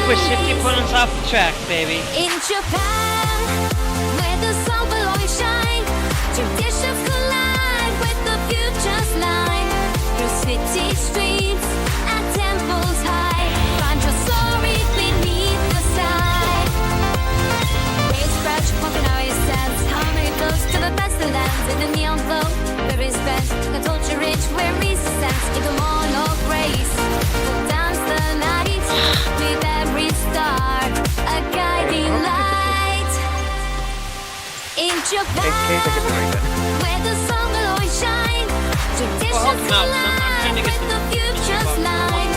we're 50 points off the track, baby. In Japan, where the sun will always shine, traditions collide with the future's line. Through city streets and temples high, find your story beneath the sky. Waves scratch, walking our sense, harmony flows to the best of lands. In the neon glow, where is best, the culture rich, where is sense, in the morn of grace. We'll dance the night with every star, a guiding light. In Japan, where the sun will always shine, traditions collide with the future's line.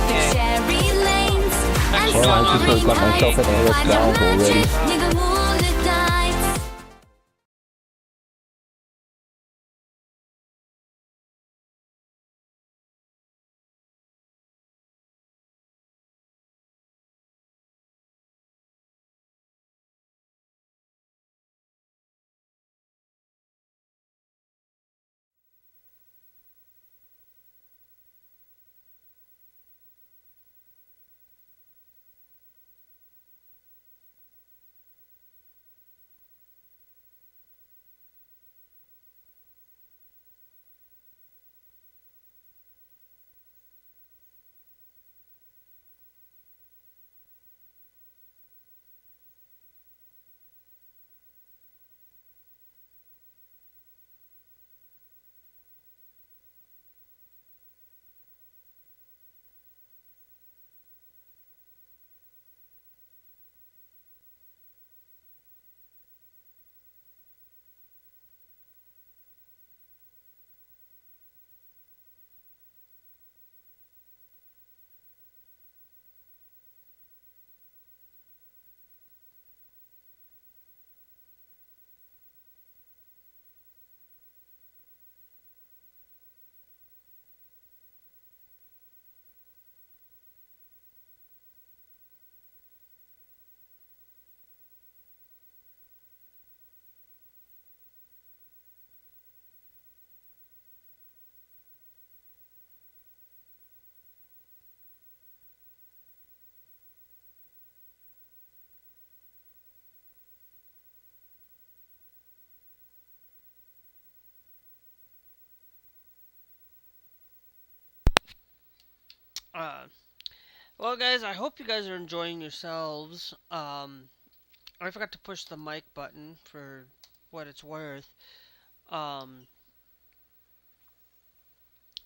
The cherry lanes and soaring heights, find your magic in the moonlit nights. Well, guys, I hope you guys are enjoying yourselves. I forgot to push the mic button for what it's worth. Um,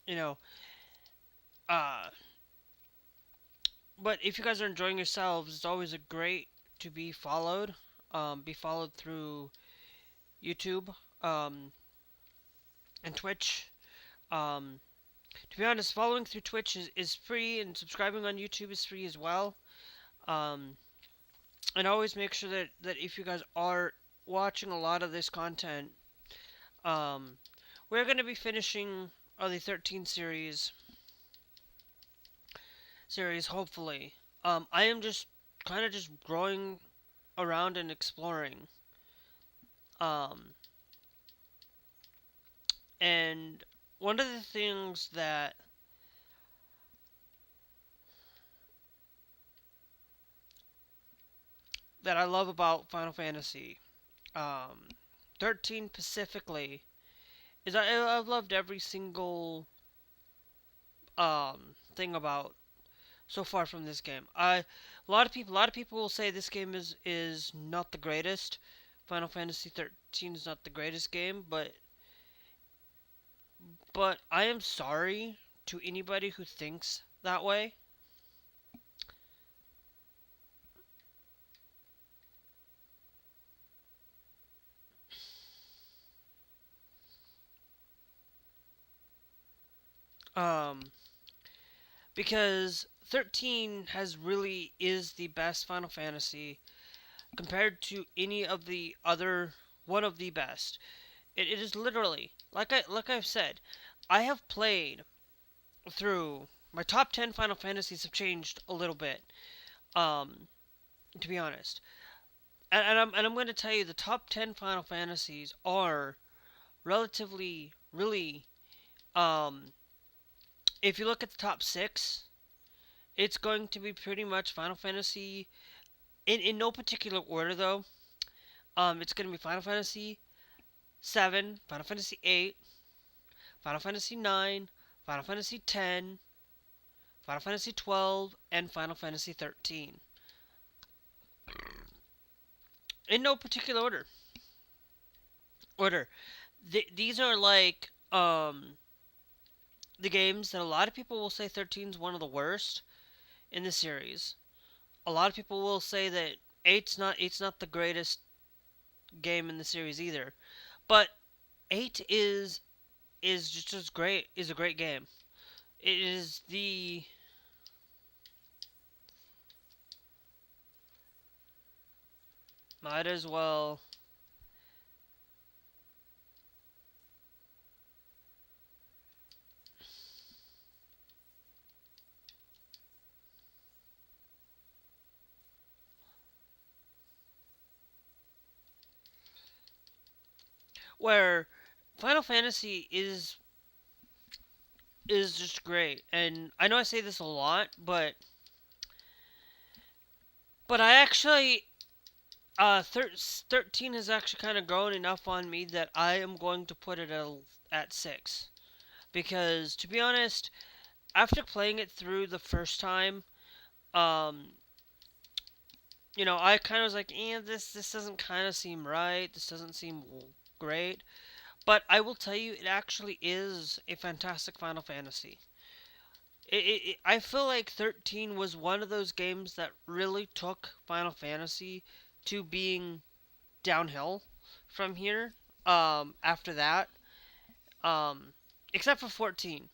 you know, uh, but if you guys are enjoying yourselves, it's always a great to be followed. Be followed through YouTube, and Twitch. Um, to be honest, following through Twitch is free, and subscribing on YouTube is free as well. And always make sure that if you guys are watching a lot of this content, we're going to be finishing the 13 series, hopefully. I am just kind of just growing around and exploring. And one of the things that I love about Final Fantasy 13 specifically is I've loved every single thing about so far from this game. A lot of people will say this game is not the greatest. Final Fantasy 13 is not the greatest game, but I am sorry to anybody who thinks that way. Because 13 really is the best Final Fantasy compared to any of the other, one of the best. It is literally, like I've said, I have played through, my top 10 Final Fantasies have changed a little bit, to be honest. And I'm going to tell you the top 10 Final Fantasies are relatively, really, if you look at the top 6, It's going to be pretty much Final Fantasy in no particular order though. It's going to be Final Fantasy 7, Final Fantasy 8, Final Fantasy 9, Final Fantasy 10, Final Fantasy 12, and Final Fantasy 13. In no particular order. These are like the games that a lot of people will say 13 is one of the worst in the series. A lot of people will say that eight's not the greatest game in the series either. But 8 is just as great, is a great game. It is the might as well where Final Fantasy is just great. And I know I say this a lot, but I actually 13 has actually kind of grown enough on me that I am going to put it at 6 because to be honest, after playing it through the first time, um I kind of was like, this doesn't kind of seem right. This doesn't seem great. But I will tell you, it actually is a fantastic Final Fantasy. I feel like 13 was one of those games that really took Final Fantasy to being downhill from here. After that, um, except for 14.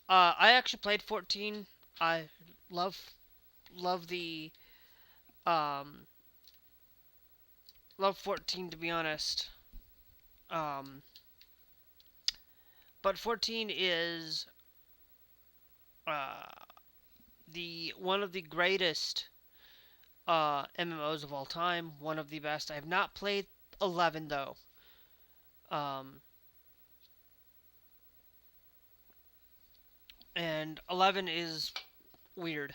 I actually played 14. I love love the um, love 14 to be honest. Um, but 14 is uh, the one of the greatest MMOs of all time. One of the best. I have not played 11 though. Um, and 11 is weird.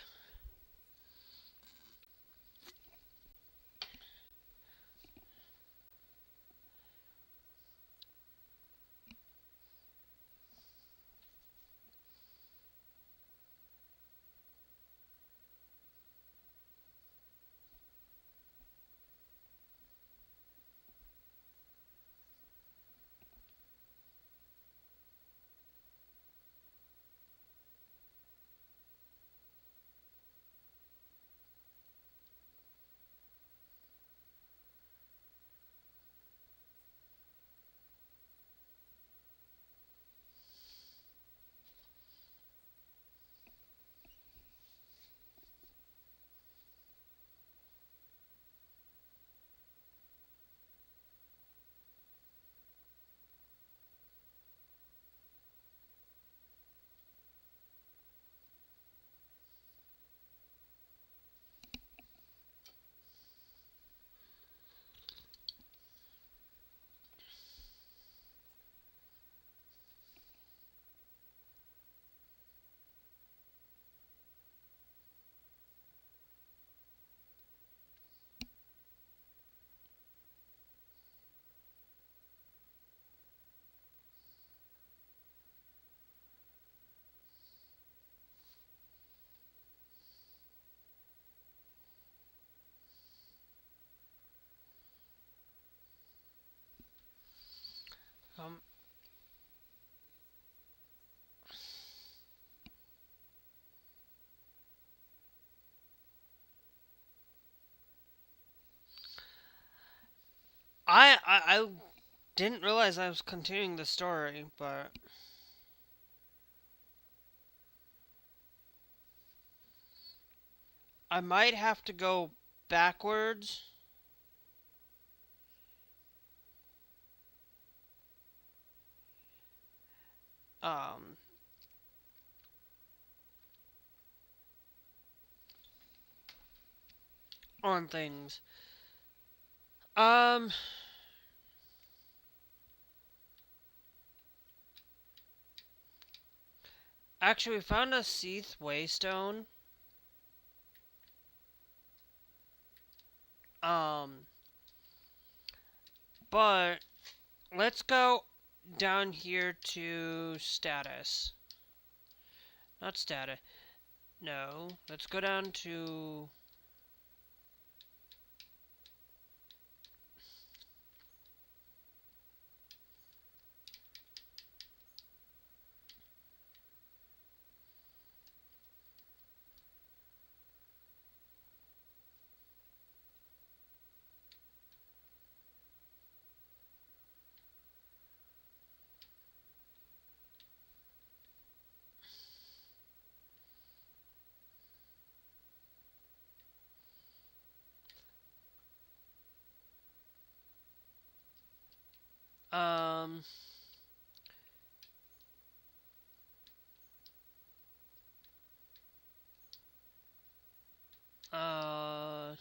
Um, I didn't realize I was continuing the story, but I might have to go backwards. Um, on things. Um, Actually, we found a Seath Waystone. Um, but let's go down here to status. Not status. No, let's go down to um uh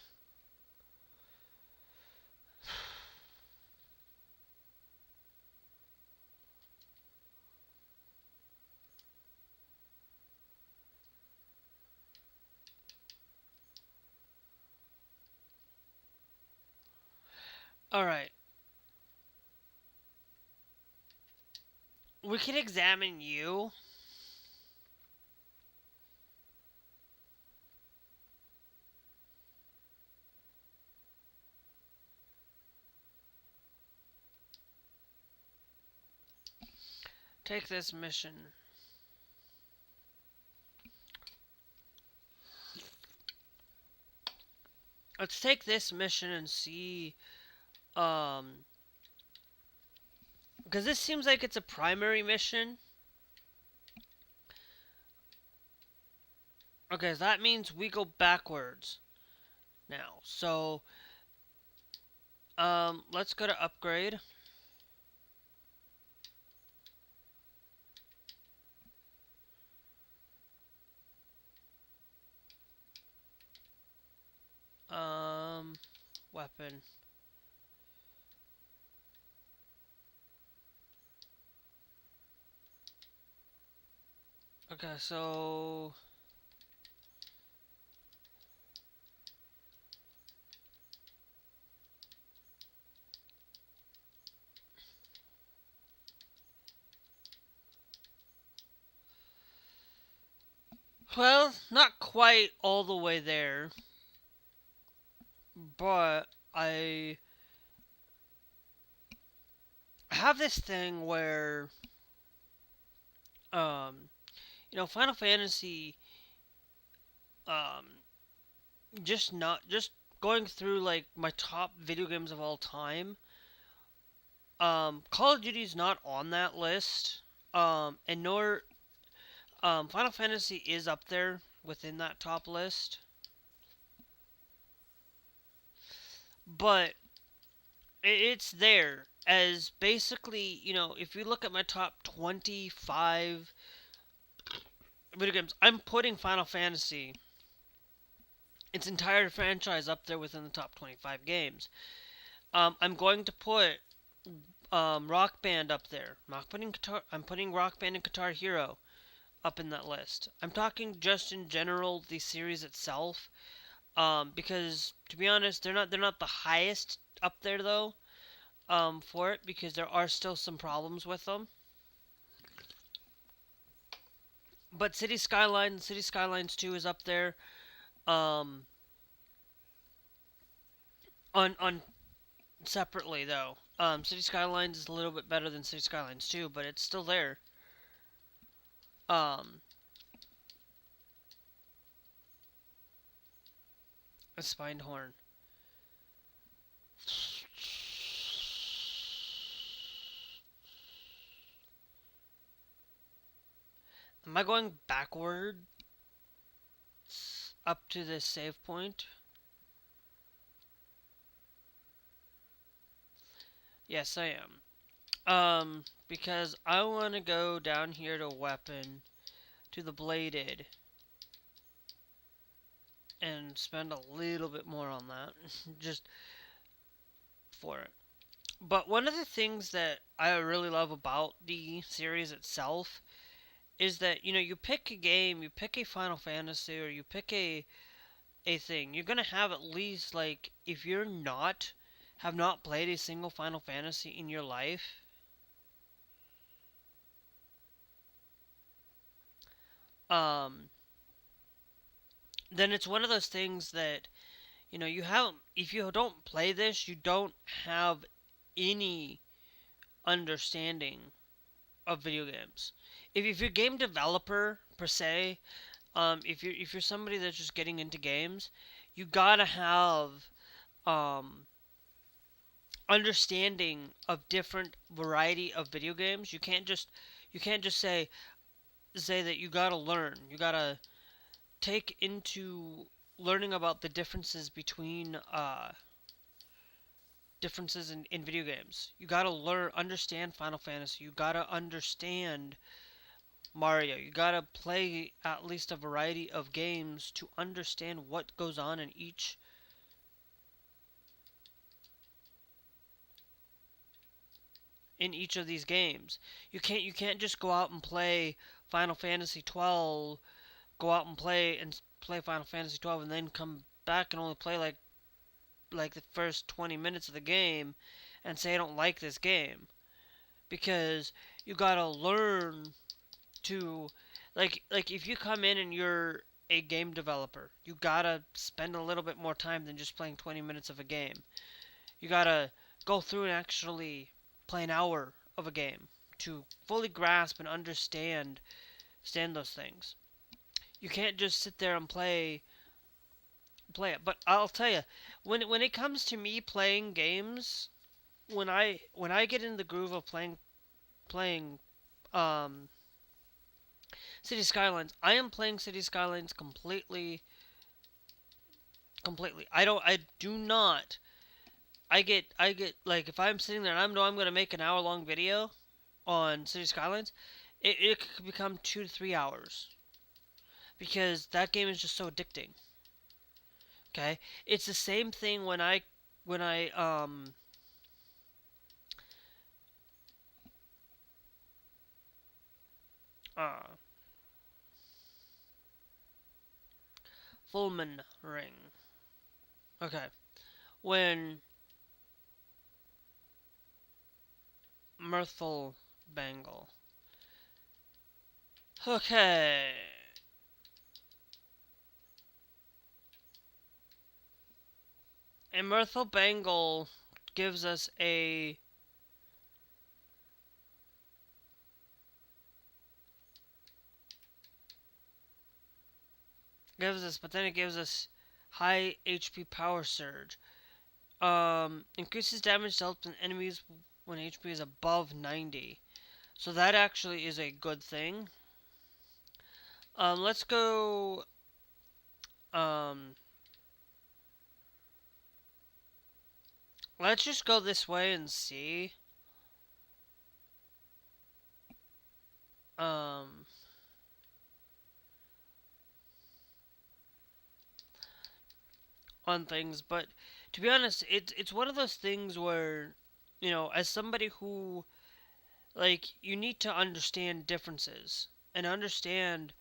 all right. We can examine you. Take this mission. Let's take this mission and see because this seems like it's a primary mission. Okay, so that means we go backwards now. So let's go to upgrade. Weapon. Okay, so well, not quite all the way there, but I have this thing where um Final Fantasy um just going through like my top video games of all time. Call of Duty's not on that list. And nor Final Fantasy is up there within that top list. But it's there as basically, if you look at my top 25 video games, I'm putting Final Fantasy, its entire franchise, up there within the top 25 games. I'm going to put Rock Band up there. I'm putting Rock Band and Guitar Hero up in that list. I'm talking just in general the series itself, because to be honest, they're not the highest up there though, for it, because there are still some problems with them. But City Skylines 2 is up there. Um, on separately though. City Skylines is a little bit better than City Skylines 2, but it's still there. Um, a spined horn. Am I going backward up to this save point? Yes, I am. Because I want to go down here to weapon, to the bladed, and spend a little bit more on that, just for it. But one of the things that I really love about the series itself is that, you pick a game, you pick a Final Fantasy, or you pick a a thing. You're gonna have at least, like, if you're not have not played a single Final Fantasy in your life, um, then it's one of those things that, you have, if you don't play this, you don't have any understanding of video games. If you're a game developer per se, if you're somebody that's just getting into games, you gotta have um, understanding of different variety of video games. You can't just say that you gotta learn. You gotta take into learning about the differences in video games. You gotta understand Final Fantasy. You gotta understand Mario. You gotta play at least a variety of games to understand what goes on in each of these games. You can't just go out and play Final Fantasy 12, go out and play Final Fantasy 12 and then come back and only play like the first 20 minutes of the game and say I don't like this game, because you got to learn to, like if you come in and you're a game developer, you got to spend a little bit more time than just playing 20 minutes of a game. You got to go through and actually play an hour of a game to fully grasp and understand those things. You can't just sit there and play it. But I'll tell you, when it comes to me playing games, when I get in the groove of playing um City Skylines, I am playing City Skylines completely. I do not. I get like, if I'm sitting there and I know I'm gonna make an hour long video on City Skylines, it could become 2 to 3 hours because that game is just so addicting. Okay, it's the same thing when I uh Fulman Ring. Okay, when Mirthful Bangle. Okay, and Mirthful Bangle gives us a but then it gives us high HP power surge. Increases damage dealt to enemies when HP is above 90. So that actually is a good thing. Let's go. Um, let's just go this way and see. Um, on things, but to be honest, it's one of those things where, as somebody who, like, you need to understand differences and understand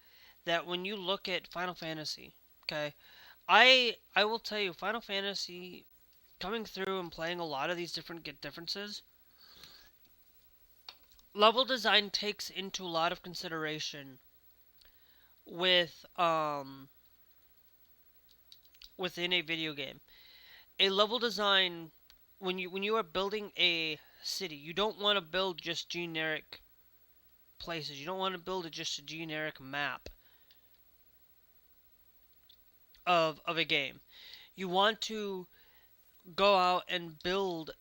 that when you look at Final Fantasy, okay, I will tell you, Final Fantasy, coming through and playing a lot of these differences, level design takes into a lot of consideration with within a video game. A level design, when you are building a city, you don't want to build just generic places. You don't want to build just a generic map of a game. You want to go out and build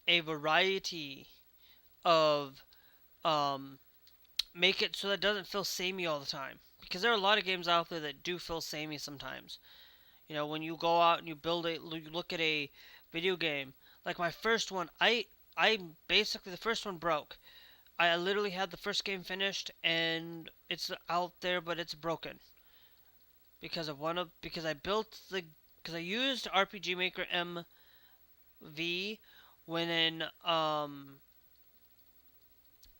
a variety of make it so that it doesn't feel samey all the time, because there are a lot of games out there that do feel samey sometimes. When you go out and you look at a video game, like my first one, I basically, the first one broke. I literally had the first game finished and it's out there, but it's broken because I used RPG Maker MV when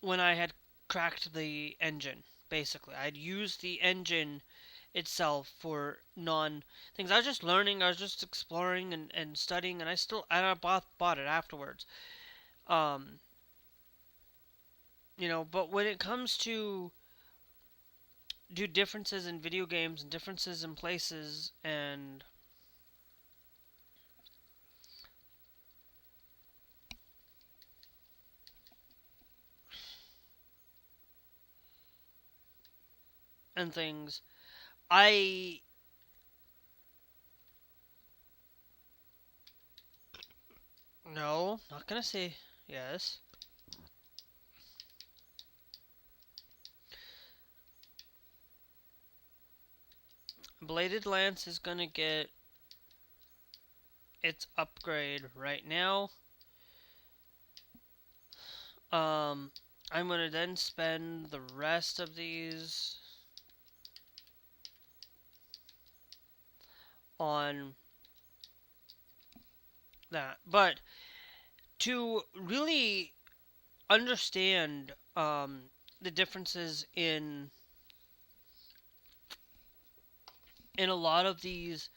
I had cracked the engine. Basically, I'd used the engine itself for non things. I was just learning, I was just exploring and studying, and I bought it afterwards. Um, but when it comes to do differences in video games and differences in places and things, I no, not gonna say yes. Bladed Lance is gonna get its upgrade right now. Um, I'm gonna then spend the rest of these on that. But to really understand the differences in a lot of these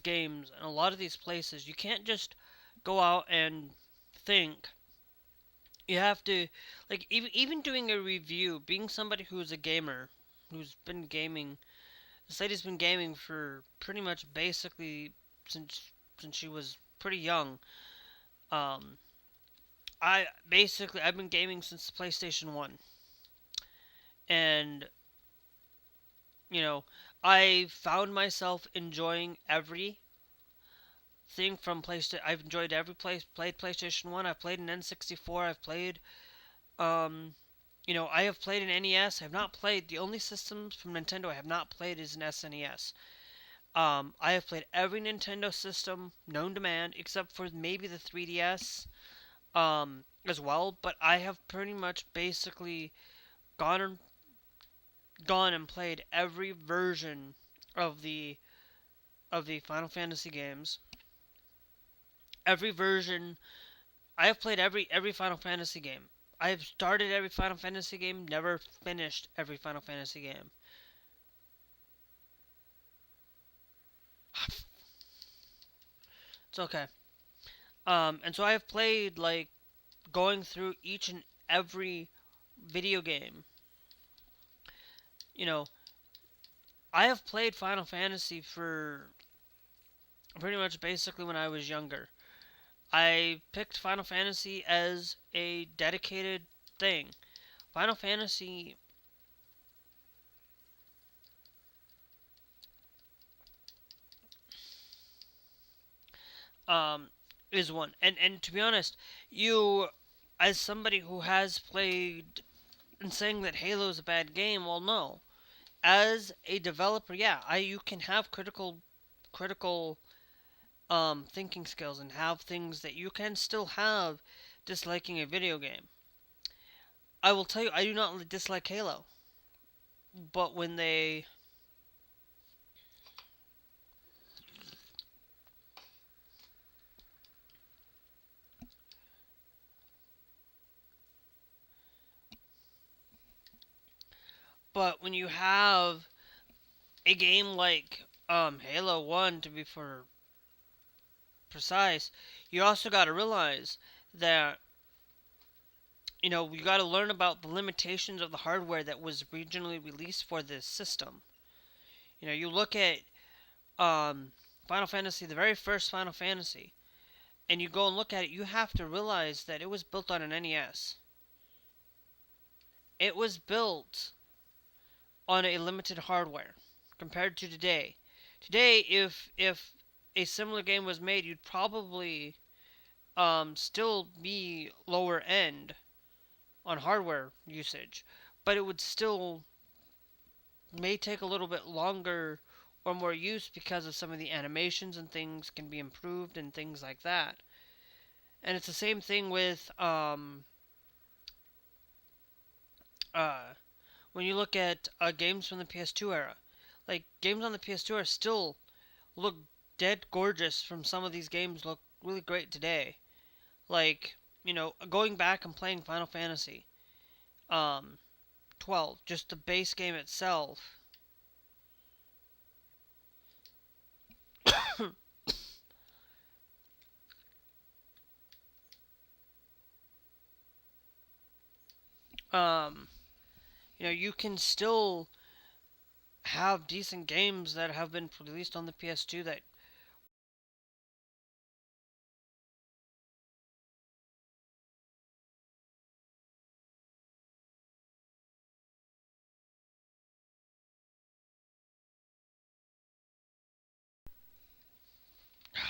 games and a lot of these places, you can't just go out and think. You have to, like, even doing a review, being somebody who's a gamer, who's been gaming. This lady's been gaming for pretty much basically since she was pretty young. Um, I've been gaming since the PlayStation 1, and you know I found myself enjoying every thing from PlayStation. I've enjoyed played PlayStation 1. I've played an N64. I've played I have played an NES. I've not played the only systems from Nintendo I have not played is an SNES. I have played every Nintendo system known to man except for maybe the 3DS as well, but I have pretty much basically gone and gone and played every version of the Final Fantasy games. Every version I have played every Final Fantasy game. I have started every Final Fantasy game, never finished every Final Fantasy game. It's okay. And so I have played like going through each and every video game. You know, I have played Final Fantasy for pretty much basically when I was younger. I picked Final Fantasy as a dedicated thing. Final Fantasy um, is one, and to be honest, you, as somebody who has played and saying that Halo is a bad game, well, no. As a developer, yeah, you can have critical thinking skills and have things that you can still have disliking a video game. I will tell you, I do not dislike Halo, but when you have a game like Halo 1 to be for precise, you also got to realize that you got to learn about the limitations of the hardware that was originally released for this system. You look at Final Fantasy, the very first Final Fantasy, and you go and look at it, you have to realize that it was built on an NES. It was built on a limited hardware compared to today. Today, if a similar game was made, you'd probably still be lower end on hardware usage, but it would still may take a little bit longer or more use because of some of the animations and things can be improved and things like that. And it's the same thing with when you look at games from the PS2 era. Like games on the PS2 are still look dead gorgeous. From some of these games look really great today. Like going back and playing Final Fantasy 12, just the base game itself Um, you can still have decent games that have been released on the PS2 that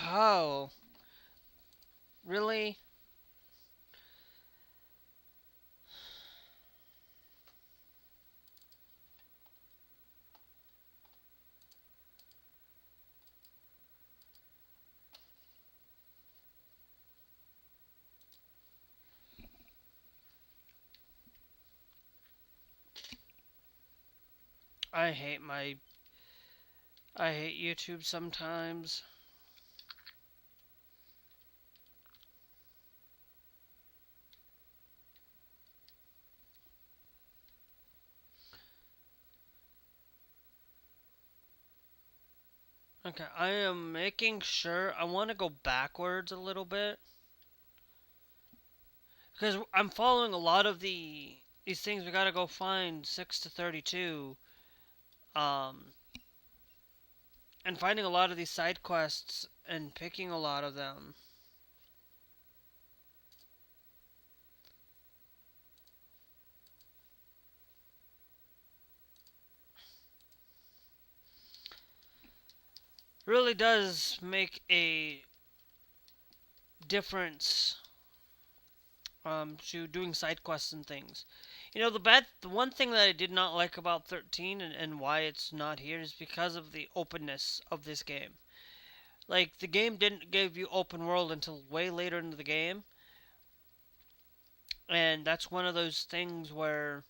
oh, really? I hate my I hate YouTube sometimes. Okay, I am making sure I want to go backwards a little bit because I'm following a lot of these things. We gotta go find 6 to 32, um, and finding a lot of these side quests and picking a lot of them. Really does make a difference to doing side quests and things. The one thing that I did not like about 13 and why it's not here is because of the openness of this game. Like the game didn't give you open world until way later into the game, and that's one of those things where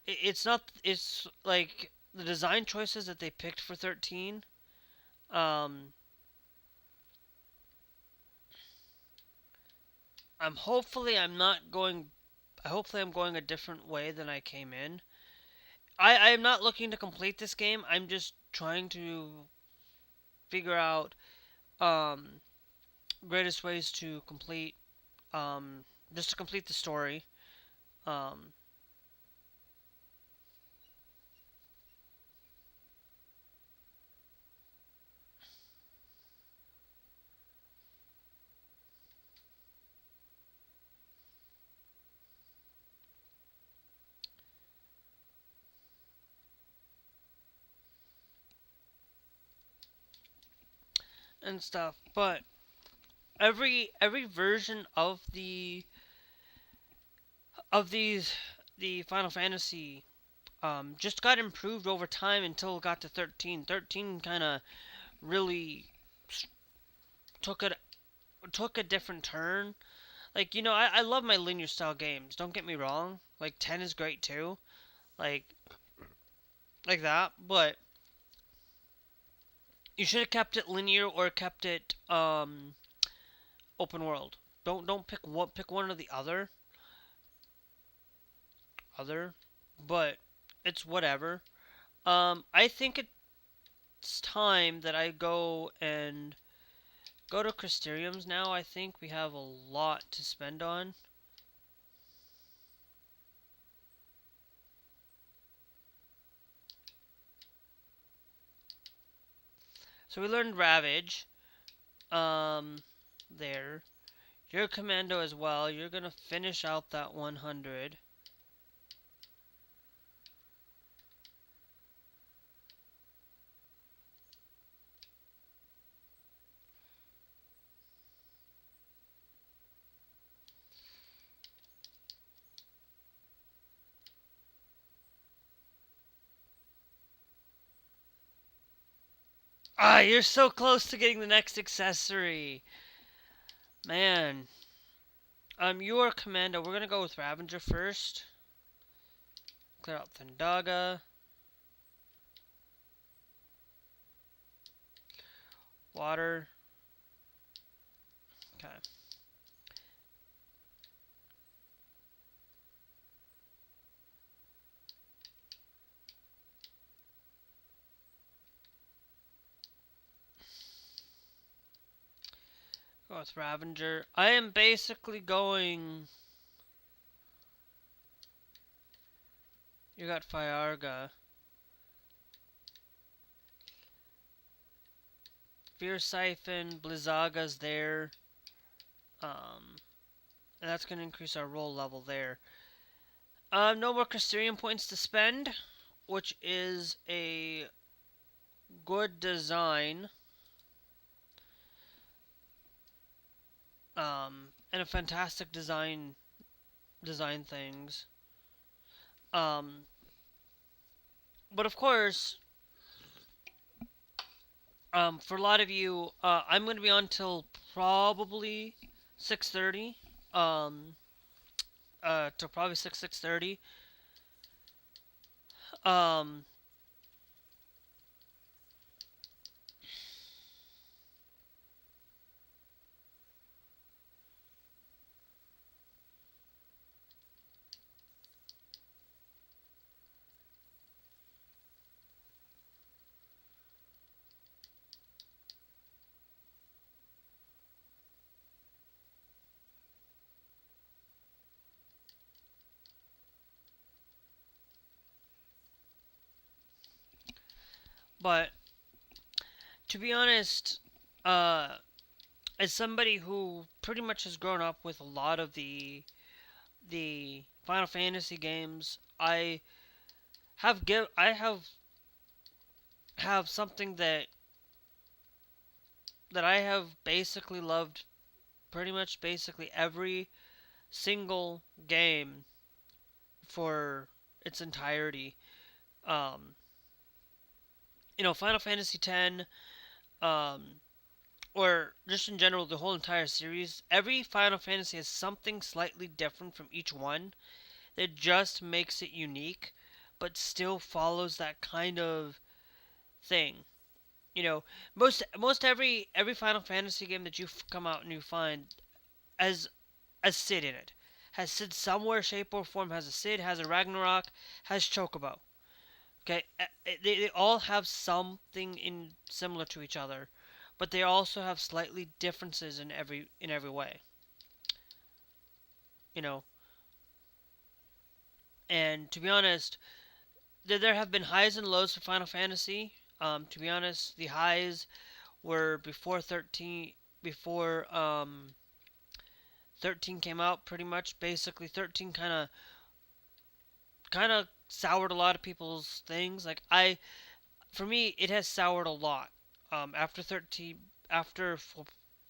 it's not it's like the design choices that they picked for 13. Um, I'm not going. Hopefully, I'm going a different way than I came in. I am not looking to complete this game. I'm just trying to figure out um, greatest ways to complete just to complete the story um, and stuff. But every version of these the Final Fantasy just got improved over time until it got to 13. 13 kind of really took it took a different turn. Like I love my linear style games. Don't get me wrong. Like 10 is great too. Like like that, but you should have kept it linear or kept it open world. Don't pick one or the other, but it's whatever. I think it's time that I go to Crystariums now. I think we have a lot to spend on. So we learned Ravage. There. You're a commando as well. You're gonna finish out that 100. Ah, you're so close to getting the next accessory. Man. You're a commando. We're gonna go with Ravager first. Clear out Thundaga. Water. Okay. Go with Ravager. I am basically going. You got Fiarga. Fear Siphon, Blizzaga's there. And that's going to increase our roll level there. No more Crystarium points to spend, which is a good design. And a fantastic design things. But of course, for a lot of you, I'm going to be on till probably 6:30. Till probably 6:30. Um, but to be honest, uh, as somebody who pretty much has grown up with a lot of the Final Fantasy games, I have something that I have basically loved pretty much basically every single game for its entirety. Um, Final Fantasy X, um, or just in general the whole entire series. Every Final Fantasy has something slightly different from each one that just makes it unique, but still follows that kind of thing. You know, most every Final Fantasy game that you come out and you find has a Cid in it. Has Cid somewhere, shape, or form. Has a Cid, has a Ragnarok, has Chocobo. Okay, they all have something in similar to each other, but they also have slightly differences in every way. You know, and to be honest, there have been highs and lows for Final Fantasy. To be honest, the highs were before 13, before 13 came out. Pretty much, basically, 13 kind of soured a lot of people's things. Like for me, it has soured a lot. After 13, after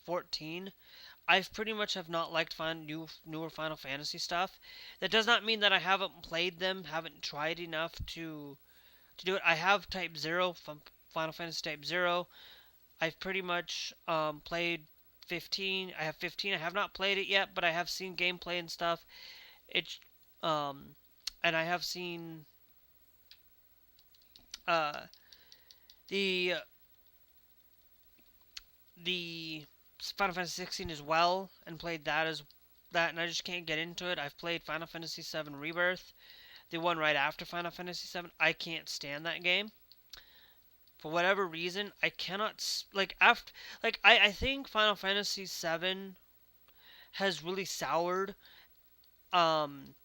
14, I've pretty much have not liked newer Final Fantasy stuff. That does not mean that I haven't played them, haven't tried enough to do it. I have Type Zero from Final Fantasy Type Zero. I've pretty much played 15. I have 15. I have not played it yet, but I have seen gameplay and stuff. It's and I have seen uh, the the Final Fantasy 16 as well, and played that, and I just can't get into it. I've played Final Fantasy 7 Rebirth, the one right after Final Fantasy 7. I can't stand that game for whatever reason. I cannot like after like I think Final Fantasy 7 has really soured. Um,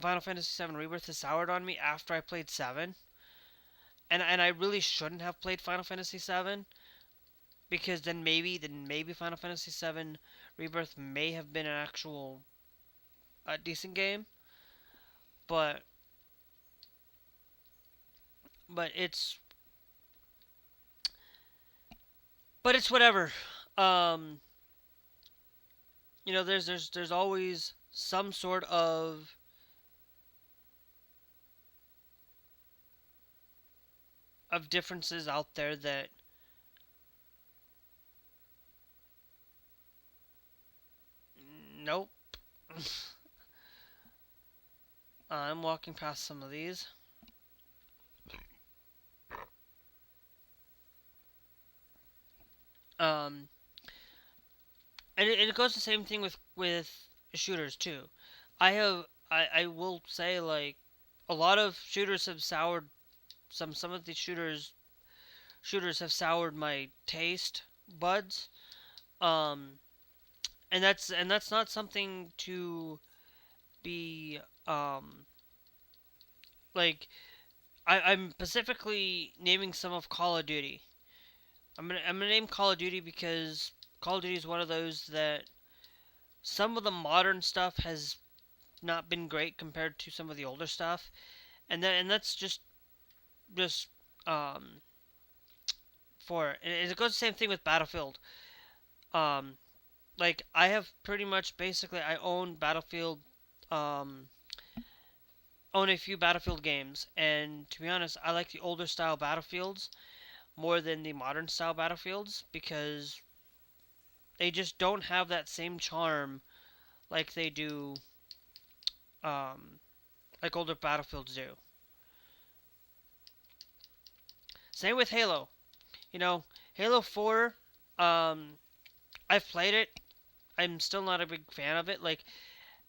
Final Fantasy 7 Rebirth has soured on me after I played 7, and I really shouldn't have played Final Fantasy 7, because then maybe Final Fantasy 7 Rebirth may have been an actual decent game, but but it's it's whatever. Um, there's always some sort of differences out there that nope. I'm walking past some of these. Um, and it goes the same thing with shooters too. I will say, like, a lot of shooters have soured some of the shooters have soured my taste buds. Um, and that's not something to be Like I'm specifically naming some of Call of Duty. I'm gonna name Call of Duty because Call of Duty is one of those that some of the modern stuff has not been great compared to some of the older stuff, and that's just um for it. And it goes the same thing with Battlefield. Um, like I have pretty much basically I own Battlefield, um, own a few Battlefield games, and to be honest, I like the older style Battlefields more than the modern style Battlefields because they just don't have that same charm like they do, um, like older Battlefields do. Same with Halo. You know, Halo 4, um, I've played it. I'm still not a big fan of it. Like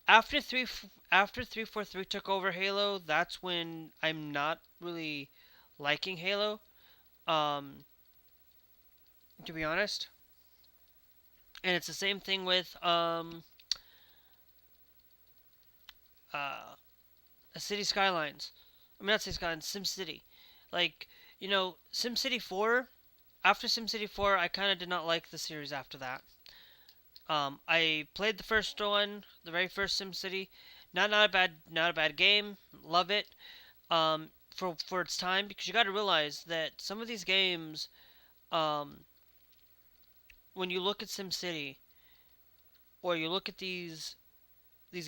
after 343 took over Halo, that's when I'm not really liking Halo. Um, to be honest, and it's the same thing with uh City Skylines. I mean not City Skylines, SimCity. Like SimCity 4. After SimCity 4, I kind of did not like the series after that. I played the first one, the very first SimCity. Not a bad game. Love it. For its time, because you got to realize that some of these games, um, when you look at SimCity or you look at these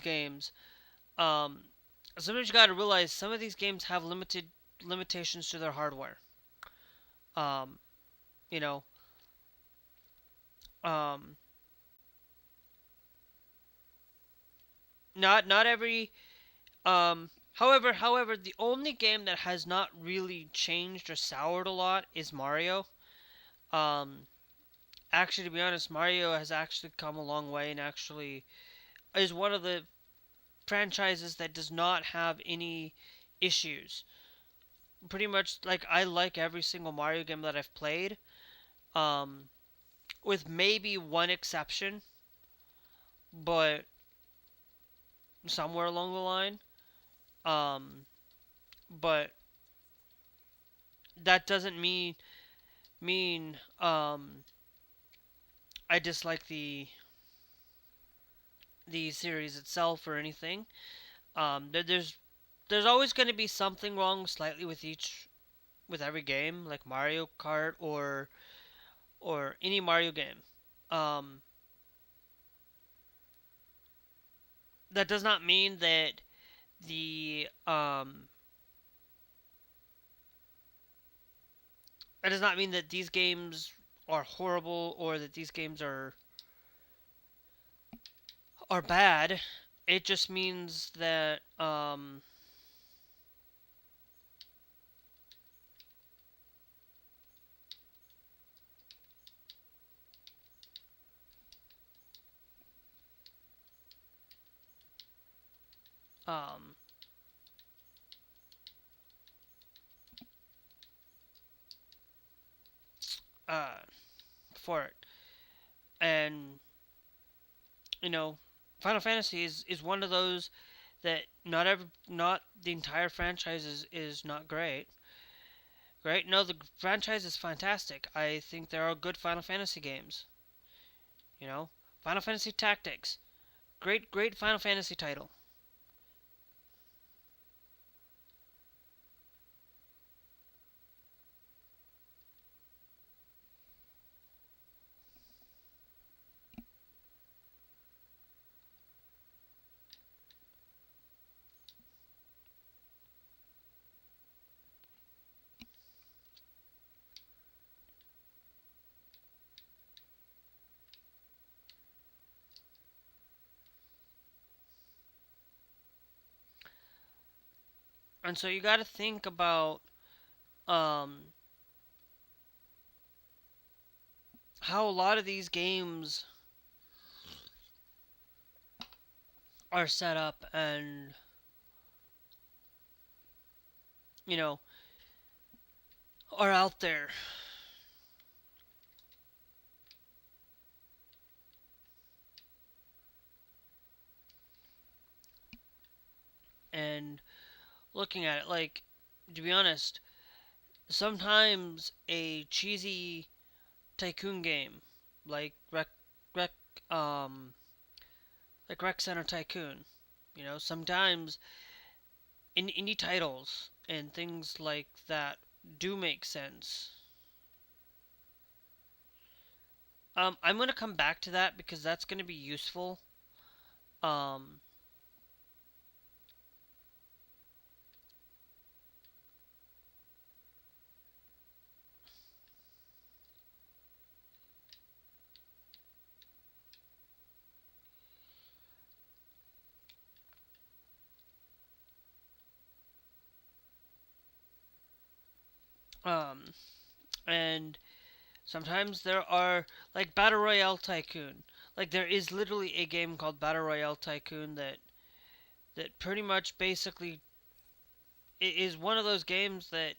games, um, sometimes you got to realize some of these games have limited limitations to their hardware. Um, you know, um, not every however, the only game that has not really changed or soured a lot is Mario. Um, actually, to be honest, Mario has actually come a long way and actually is one of the franchises that does not have any issues. Pretty much, like I like every single Mario game that I've played, um, with maybe one exception, but somewhere along the line. Um, but that doesn't mean I dislike the series itself or anything. There's always going to be something wrong slightly with every game, like Mario Kart or any Mario game. Um, that does not mean that the that does not mean that these games are horrible or that these games are bad. It just means that um uh for it. And you know, Final Fantasy is one of those that not the entire franchise is not great. Great? No, the franchise is fantastic. I think there are good Final Fantasy games. You know, Final Fantasy Tactics, great Final Fantasy title. And so you got to think about um, how a lot of these games are set up and you know are out there. And looking at it. Like, to be honest, sometimes a cheesy tycoon game like Rec um like Rec Center Tycoon, sometimes in indie titles and things like that do make sense. I'm gonna come back to that because that's gonna be useful. Um, um, and sometimes there are like Battle Royale Tycoon. Like there is literally a game called Battle Royale Tycoon that pretty much basically is one of those games that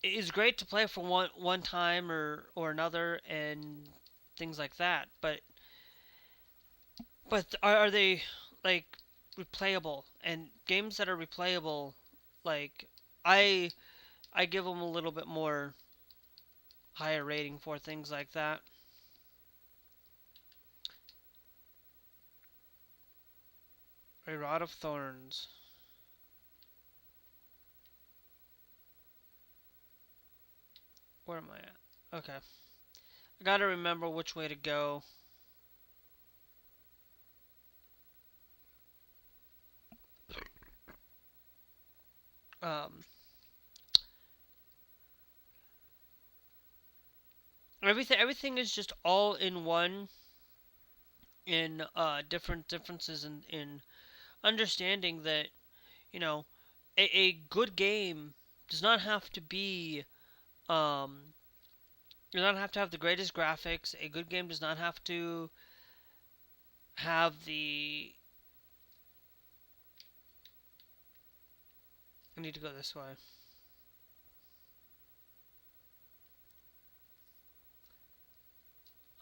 is great to play for one time or another and things like that. But are they like replayable? And games that are replayable, like I I give them a little bit more higher rating for things like that. A Rod of Thorns. Where am I at? Okay. I gotta remember which way to go. Um, everything is just all in one in different differences in understanding that, you know, a good game does not have to be um does not have to have the greatest graphics. A good game does not have to have the I need to go this way.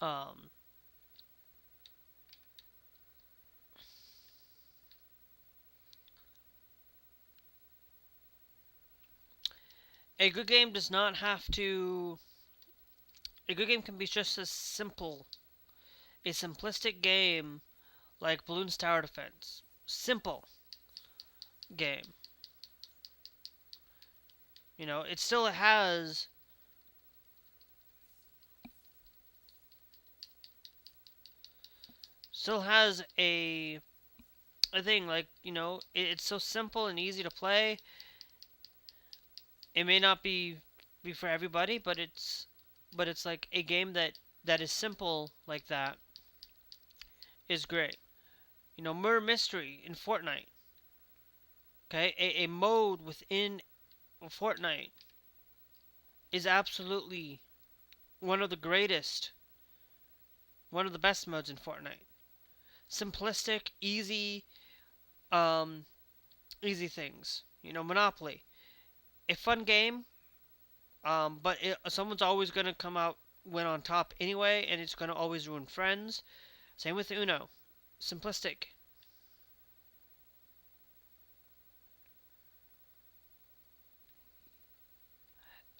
Um a good game does not have to a good game can be just as simple. A simplistic game like Bloons Tower Defense. Simple game. It still has a thing like, it's so simple and easy to play. It may not be for everybody, but it's like a game that is simple like that is great. Murder Mystery in Fortnite. Okay, a mode within Fortnite is absolutely one of the greatest, one of the best modes in Fortnite. Simplistic, um, easy things. Monopoly, a fun game, but someone's always gonna come out win on top anyway, and it's gonna always ruin friends. Same with Uno, simplistic.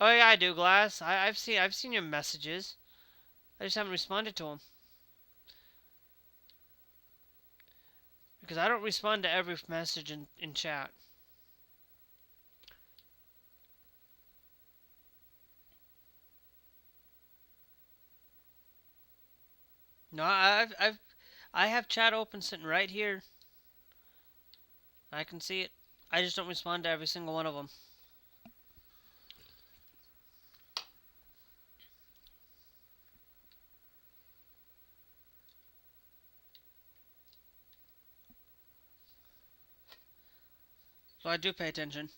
Oh yeah, I do, Glass. I've seen your messages. I just haven't responded to them because I don't respond to every message in chat. No, I have chat open sitting right here. I can see it. I just don't respond to every single one of them. So I do pay attention.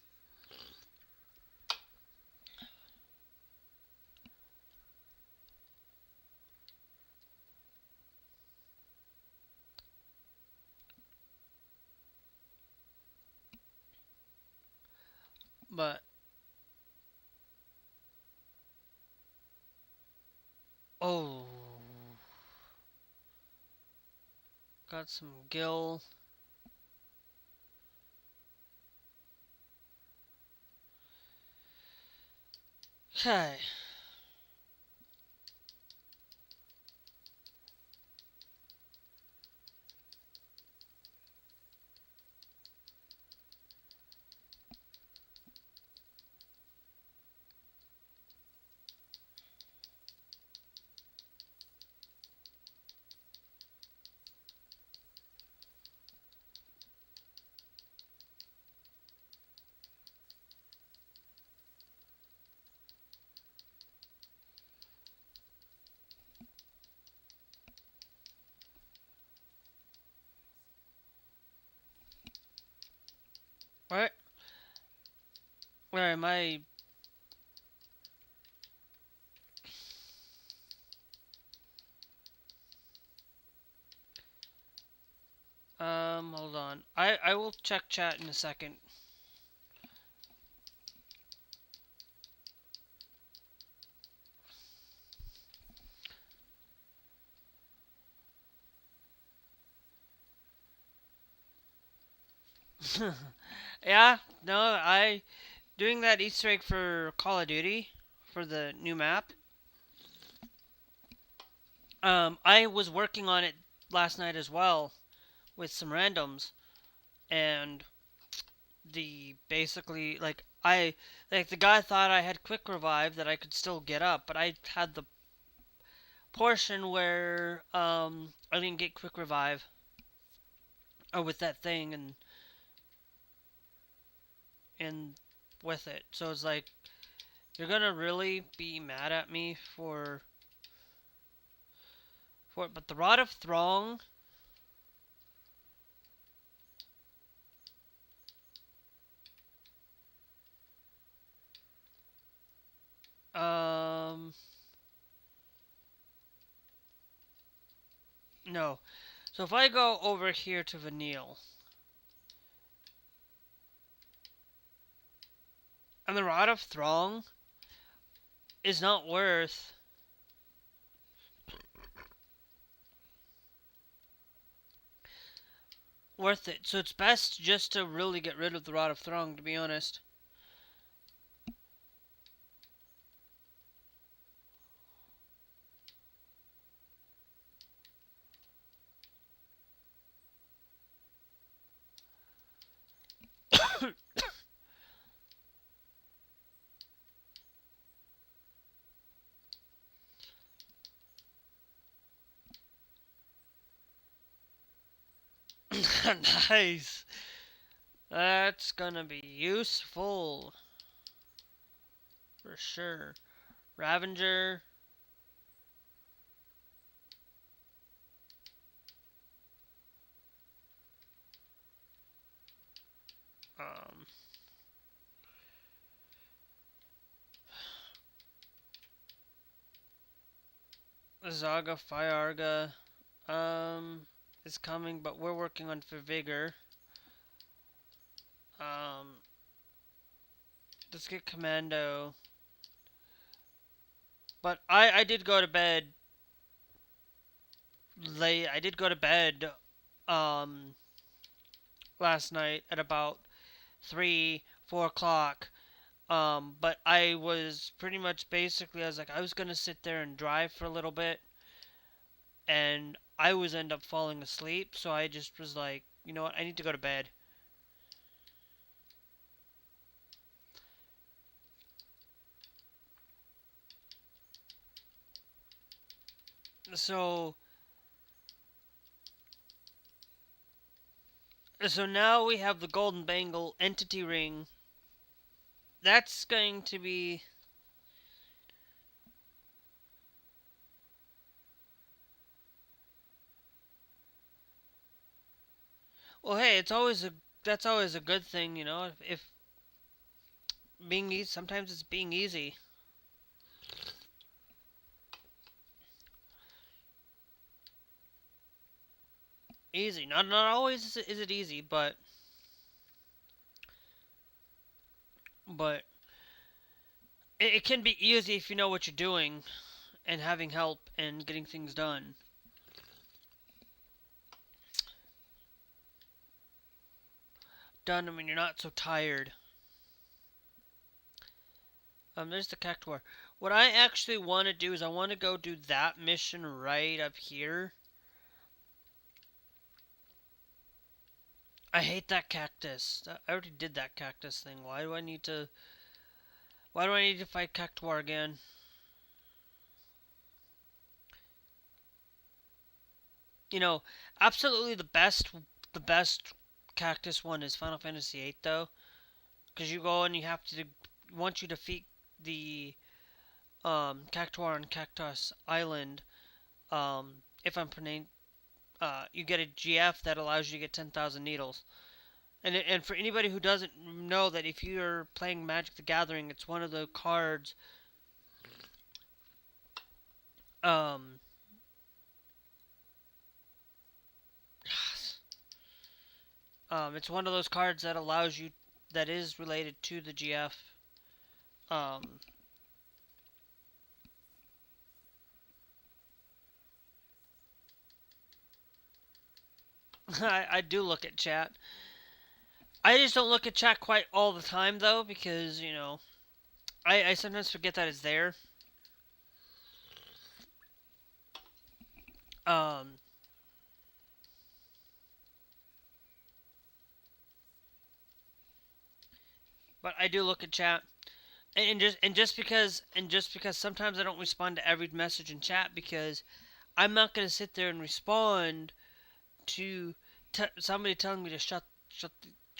But oh, got some gil. Okay. Where am I? Hold on. I will check chat in a second. Yeah, no, I doing that Easter egg for Call of Duty for the new map. I was working on it last night as well with some randoms, and the basically like the guy thought I had quick revive that I could still get up, but I had the portion where I didn't get quick revive with that thing and with it. So it's like you're gonna really be mad at me for it. But the Rod of Throng, um, no. So if I go over here to Vanille, and the Rod of Throng is not worth it. So it's best just to really get rid of the Rod of Throng, to be honest. Nice. That's gonna be useful for sure. Ravenger. Um, Zaga Fiarga. Is coming, but we're working on for Vigor. Um, let's get Commando. But I did go to bed late. I did go to bed um last night at about 3, 4 o'clock. But I was pretty much basically I was like I was gonna sit there and drive for a little bit, and I was end up falling asleep. So I just was like, you know what, I need to go to bed. So so now we have the Golden Bangle Entity Ring. That's going to be well. Hey, it's always a that's always a good thing, you know. If being easy, sometimes it's being easy. Easy, not always is it easy, but it can be easy if you know what you're doing and having help and getting things done. Done when you're not so tired. There's the cactuar. What I actually want to do is I want to go do that mission right up here. I hate that cactus. I already did that cactus thing. Why do I need to? Why do I need to fight cactuar again? You know, absolutely the best cactus one is Final Fantasy VIII though, because you go and you have to once you defeat the cactuar on Cactus Island. If I'm pronouncing, you get a GF that allows you to get 10,000 needles. And for anybody who doesn't know that if you're playing Magic the Gathering, it's one of the cards. Um, it's one of those cards that allows you that is related to the GF. Um, I do look at chat. I just don't look at chat quite all the time though, because I sometimes forget that it's there. Um, but I do look at chat, and just because sometimes I don't respond to every message in chat because I'm not gonna sit there and respond to somebody telling me to shut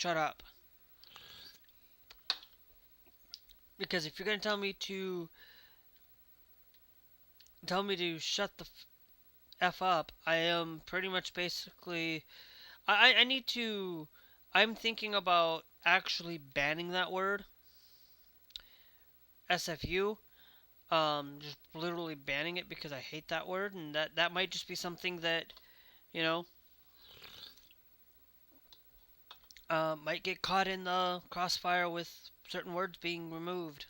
up. Because if you're gonna tell me to shut the f up, I am pretty much basically I need to. I'm thinking about actually banning that word SFU. Just literally banning it because I hate that word, and that might just be something that you know might get caught in the crossfire with certain words being removed.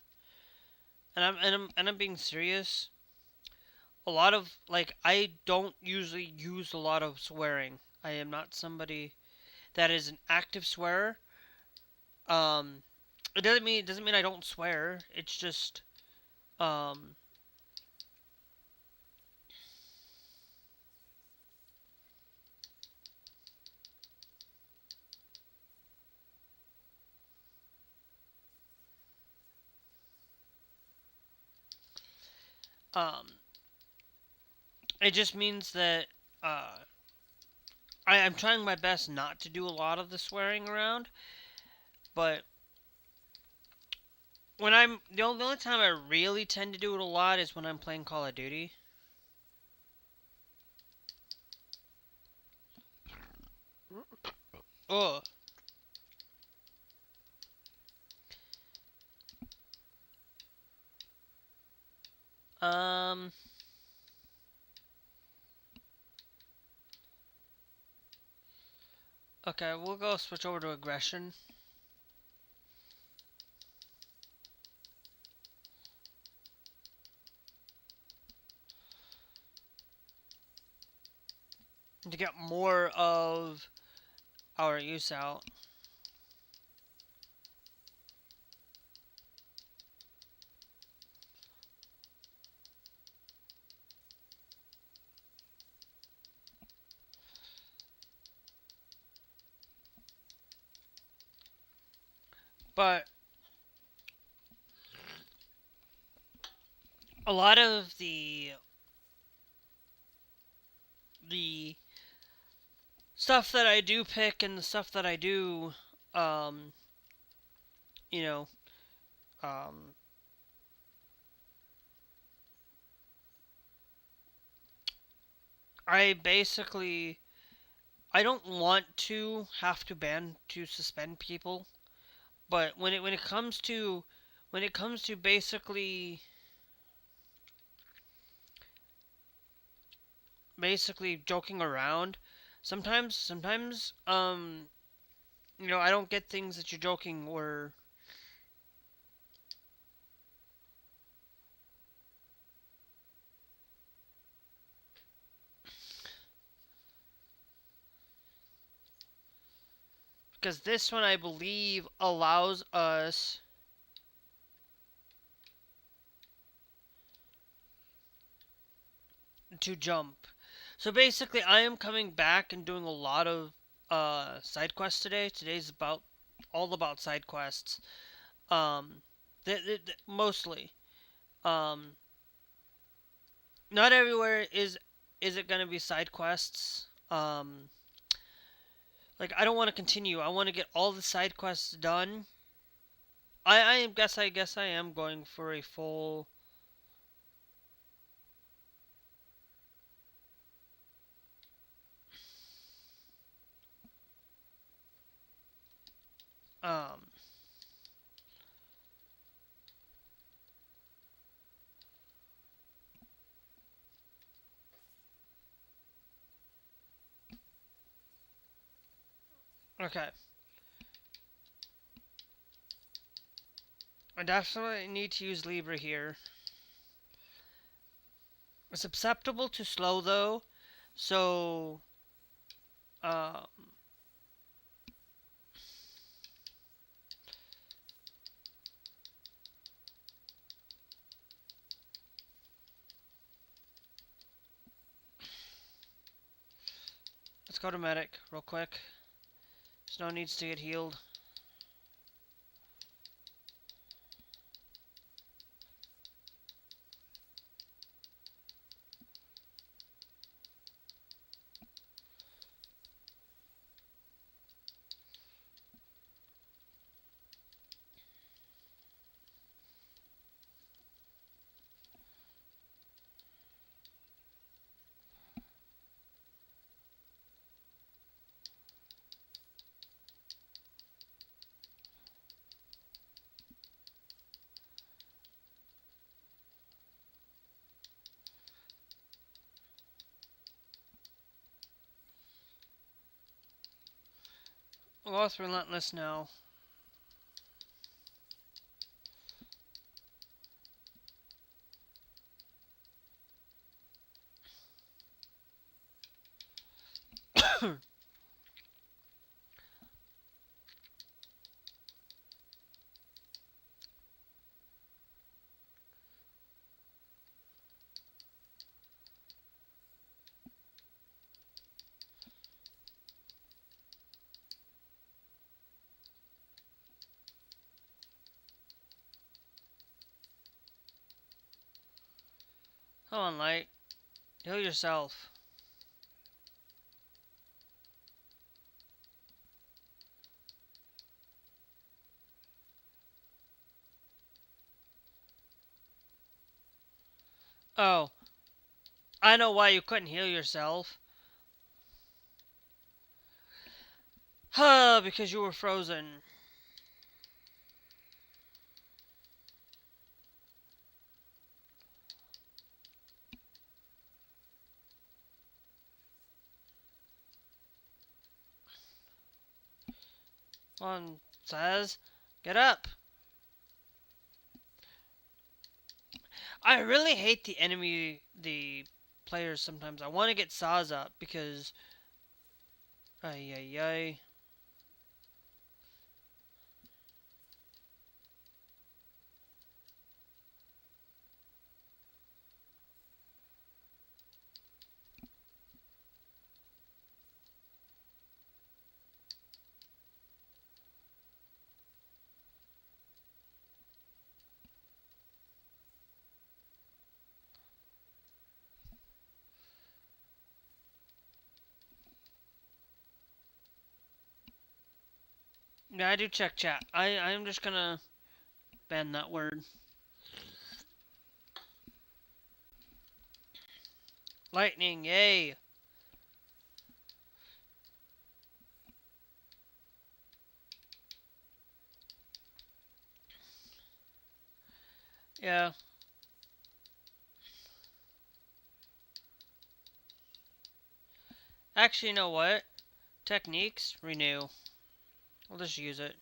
And I'm being serious. A lot of I don't usually use a lot of swearing. I am not somebody that is an active swearer. Um, it doesn't mean I don't swear. It's just um um it just means that uh I'm trying my best not to do a lot of the swearing around, but when I'm the only time I really tend to do it a lot is when I'm playing Call of Duty. Oh, um, okay, we'll go switch over to aggression. To get more of our use out. But a lot of the stuff that I do pick and the stuff that I do, um, you know, um, I basically I don't want to have to suspend people, but when it comes to basically joking around, sometimes I don't get things that you're joking or because this one I believe allows us to jump. So basically, I am coming back and doing a lot of side quests today. Today's all about side quests. Um, mostly. Um, not everywhere is it gonna be side quests. Like I don't want to continue. I want to get all the side quests done. I guess I am going for a full. Um, okay. I definitely need to use Libra here. It's susceptible to slow though, so um, let's go to medic real quick. Snow needs to get healed. We'll go with relentless now. Come on, light. Heal yourself. Oh, I know why you couldn't heal yourself. Huh, because you were frozen. One says, get up. I really hate the players sometimes. I want to get Saws up because, ay ay ay. Yeah, I do check chat. I'm just gonna ban that word. Lightning, yay. Yeah. Actually, you know what? Techniques, renew. We'll just use it.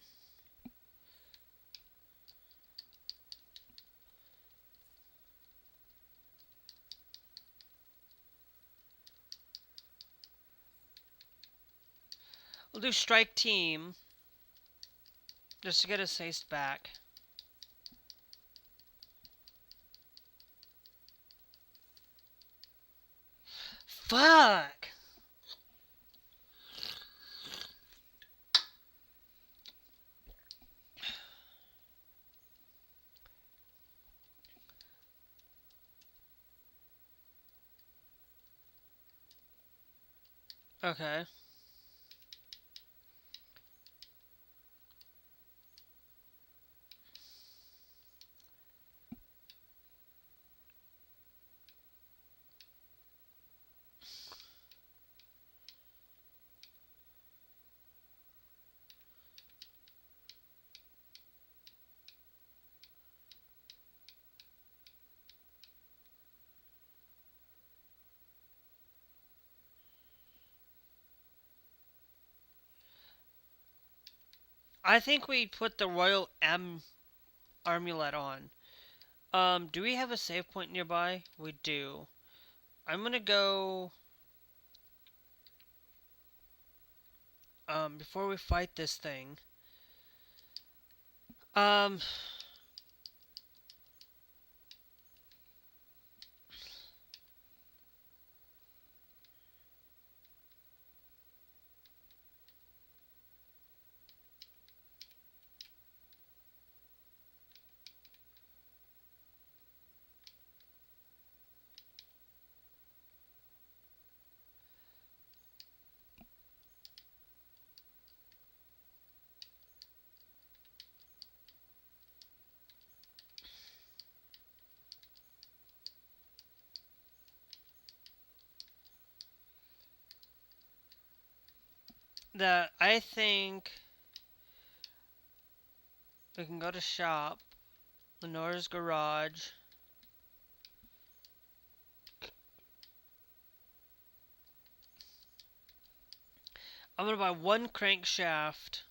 We'll do strike team just to get his haste back. Fuck! Okay. I think we put the Royal M Amulet on. Do we have a save point nearby? We do. I'm gonna go. Before we fight this thing. Um, I think we can go to shop, Lenore's garage. I'm gonna buy one crankshaft.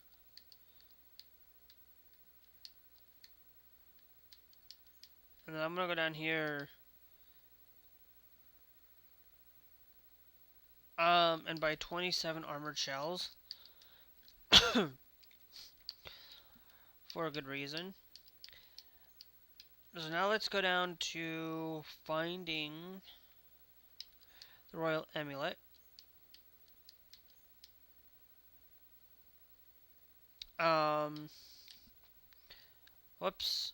And then I'm gonna go down here. And buy 27 armored shells. For a good reason. So now let's go down to finding the Royal Amulet. Um, whoops.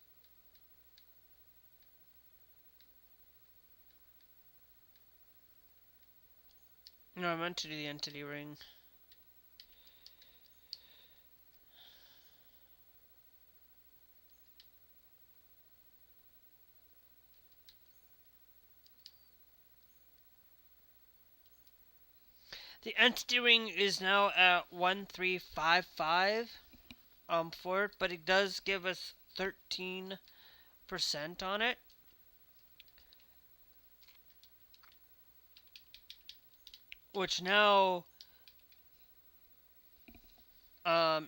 No, I meant to do the entity ring. The entity ring is now at 1355 for it, but it does give us 13% on it. Which now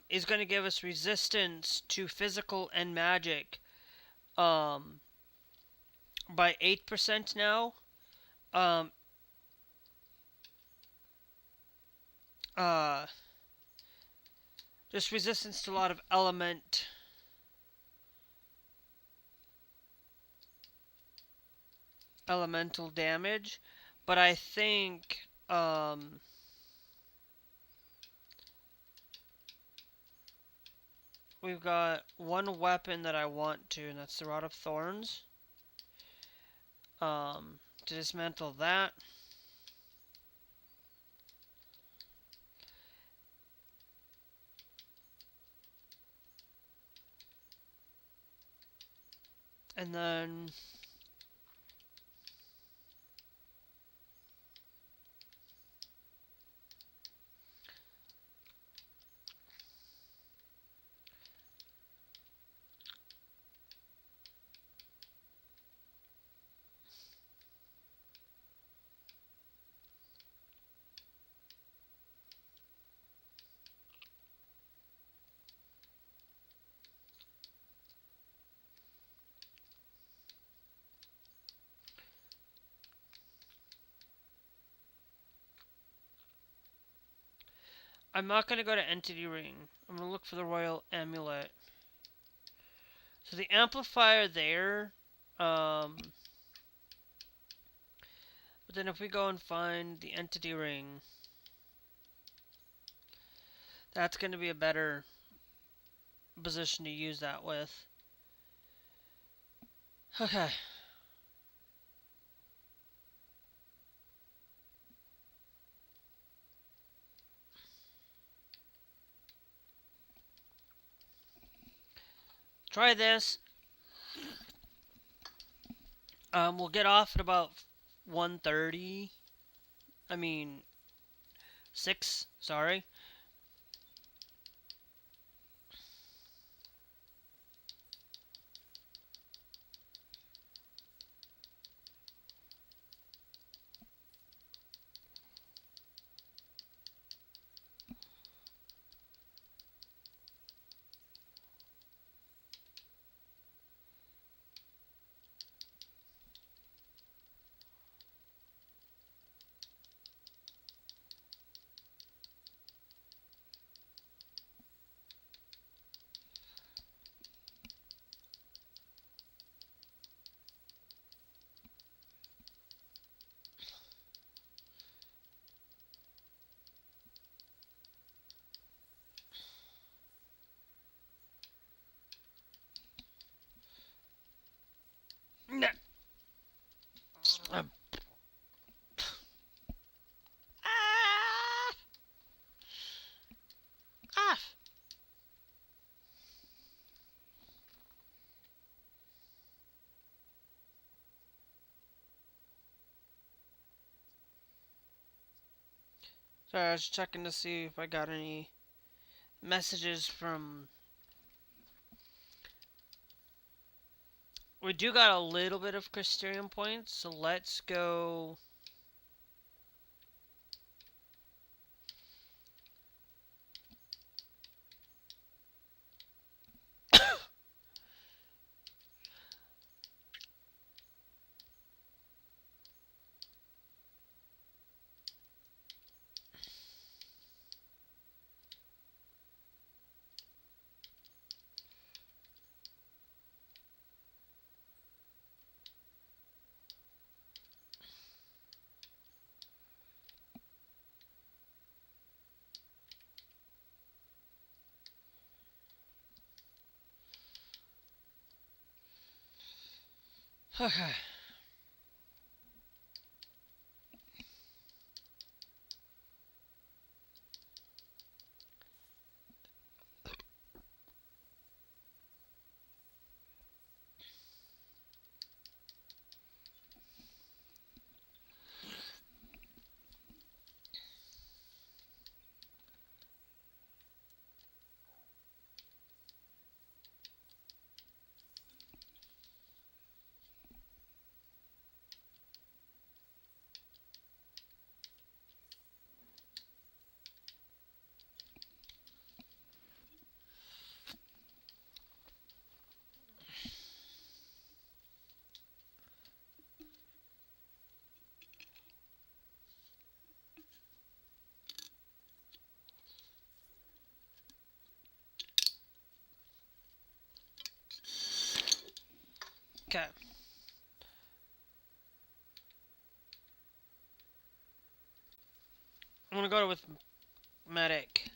is going to give us resistance to physical and magic by 8% now. Um, uh, just resistance to a lot of elemental damage. But I think we've got one weapon that I want to, and that's the Rod of Thorns. To dismantle that. And then I'm not going to go to Entity Ring. I'm going to look for the Royal Amulet. So the amplifier there, but But then if we go and find the entity ring, that's going to be a better position to use that with. Okay. Try this. We'll get off at about 1:30. I mean, 6, sorry. Nah. Um. Ah! Ah! Sorry, I was checking to see if I got any messages from... We do got a little bit of Crystarium points, so let's go... Okay. Okay. I'm gonna go with medic.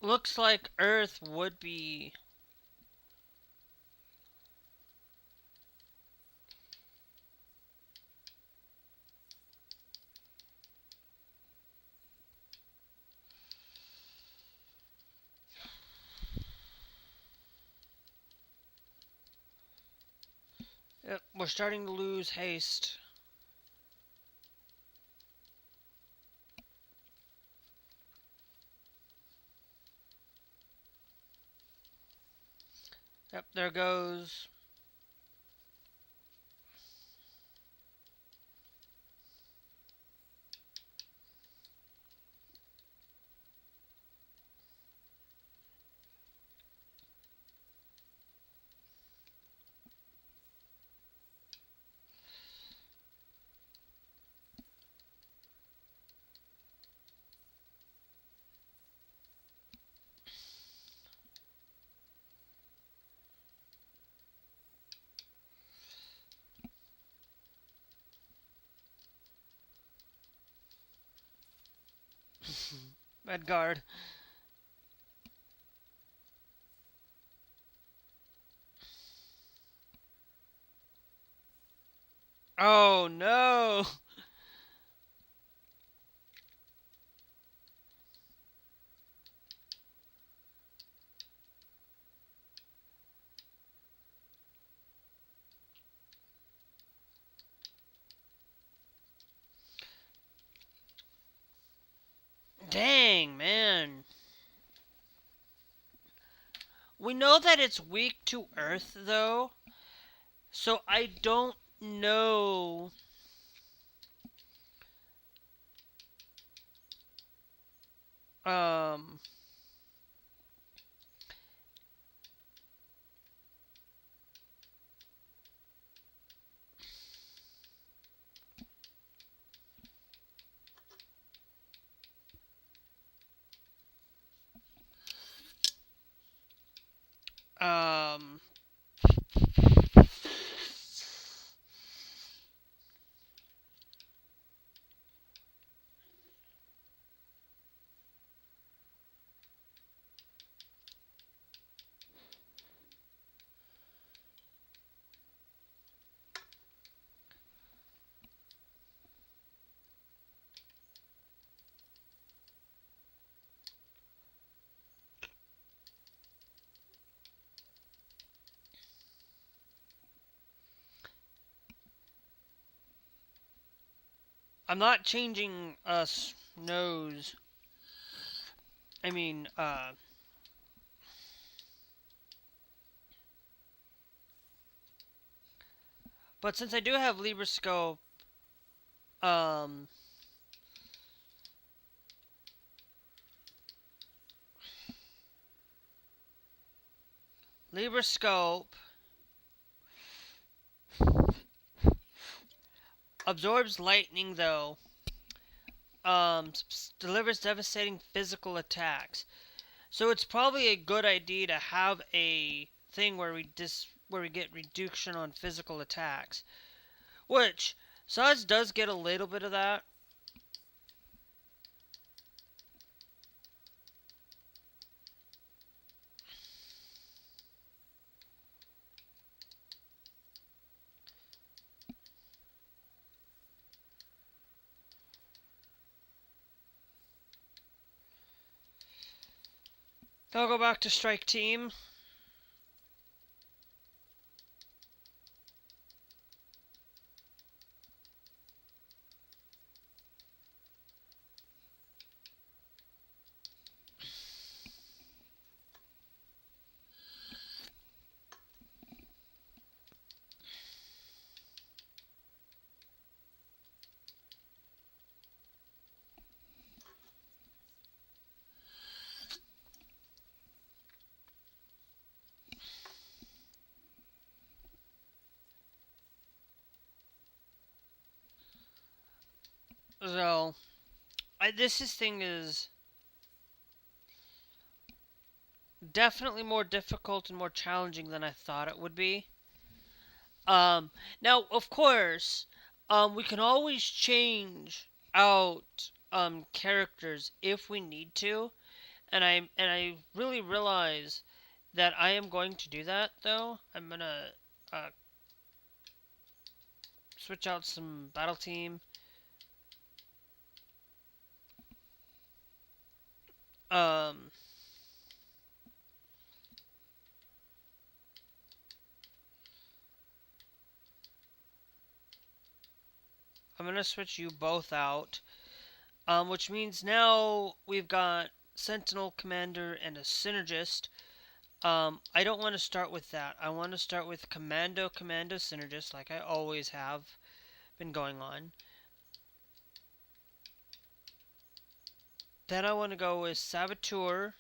Looks like Earth would be. Yep, we're starting to lose haste. Yep, there goes. Medgard. Oh no! Dang, man. We know that it's weak to Earth, though, so I don't know. Um. Um. I'm not changing us nose. I mean, but since I do have Librascope, um, Librascope absorbs lightning, though. Delivers devastating physical attacks. So it's probably a good idea to have a thing where we get reduction on physical attacks, which Saz does get a little bit of that. I'll go back to strike team. So, this thing is definitely more difficult and more challenging than I thought it would be. Now, of course, we can always change out characters if we need to, And I really realize that I am going to do that though. I'm gonna uh, switch out some battle team. Um, I'm gonna switch you both out. Which means now we've got Sentinel Commander and a Synergist. I don't want to start with that. I want to start with Commando Synergist, like I always have been going on. Then I want to go with Saboteur.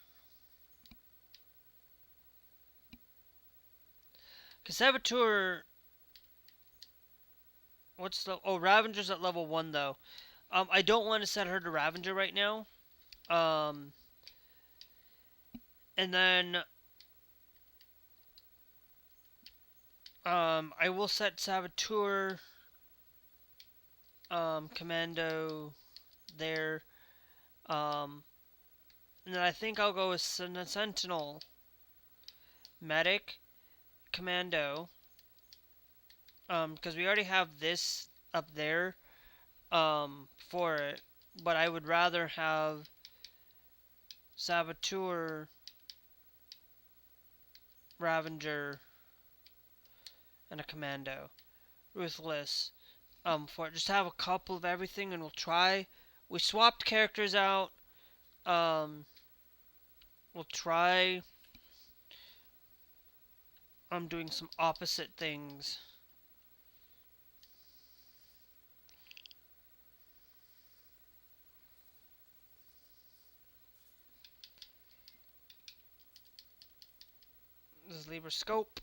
Because Saboteur. What's the. Oh, Ravager's at level 1, though. I don't want to set her to Ravager right now. Um, and then. I will set Saboteur. Commando there. Um, and then I think I'll go with Sentinel. Medic. Commando. Because we already have this up there for it, but I would rather have Saboteur, Ravager, and a Commando. Ruthless for it. Just have a couple of everything and we'll try. We swapped characters out. We'll try doing some opposite things. This is Libra Scope.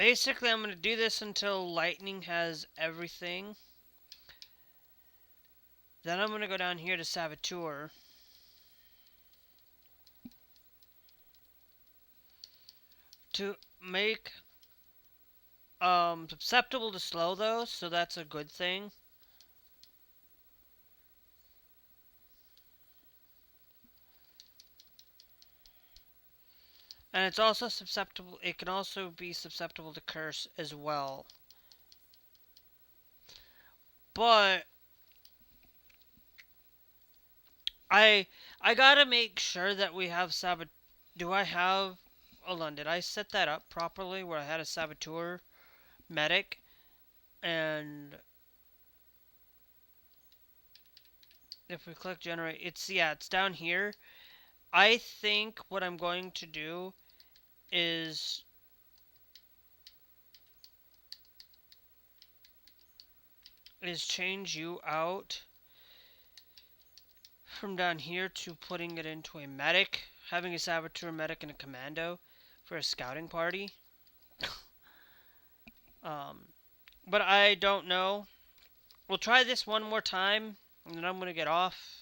Basically, I'm going to do this until Lightning has everything. Then I'm going to go down here to Saboteur. To make susceptible to slow though, so that's a good thing. And it's also susceptible, it can also be susceptible to curse as well. But I gotta make sure that we have do I have, hold on, did I set that up properly where I had a Saboteur medic? And if we click generate, it's down here. I think what I'm going to do is change you out from down here to putting it into a medic, having a Saboteur medic and a commando for a scouting party. But I don't know. We'll try this one more time, and then I'm going to get off.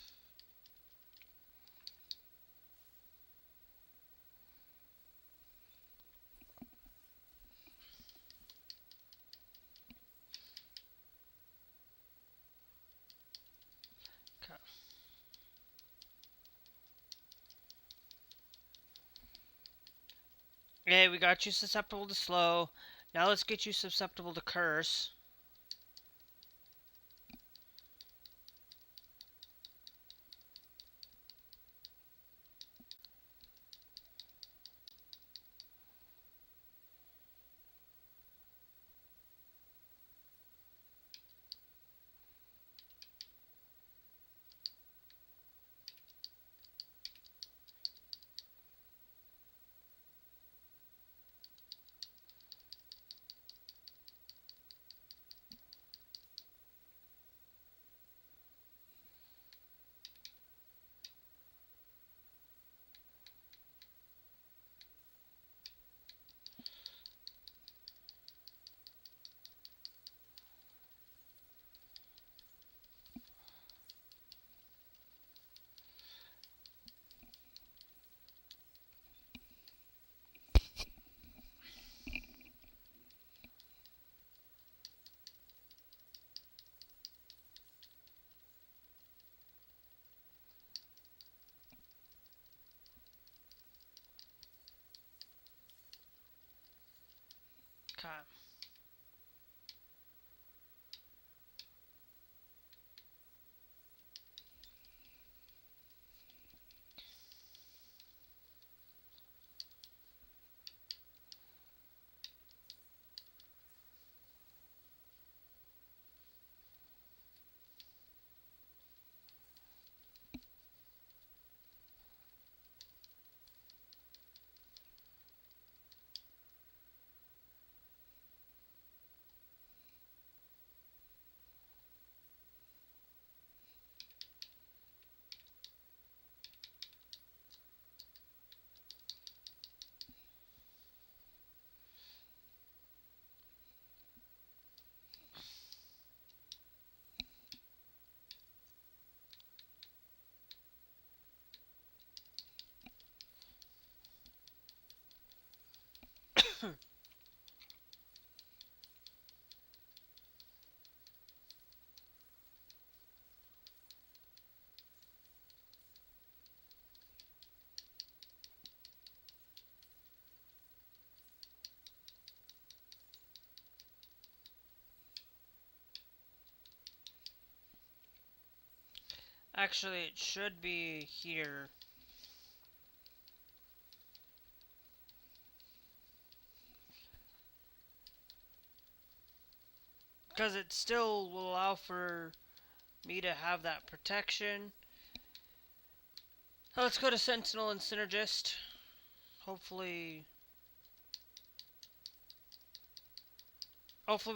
Okay, we got you susceptible to slow. Now let's get you susceptible to curse. Okay. Actually, it should be here. Because it still will allow for me to have that protection. Let's go to Sentinel and Synergist. Hopefully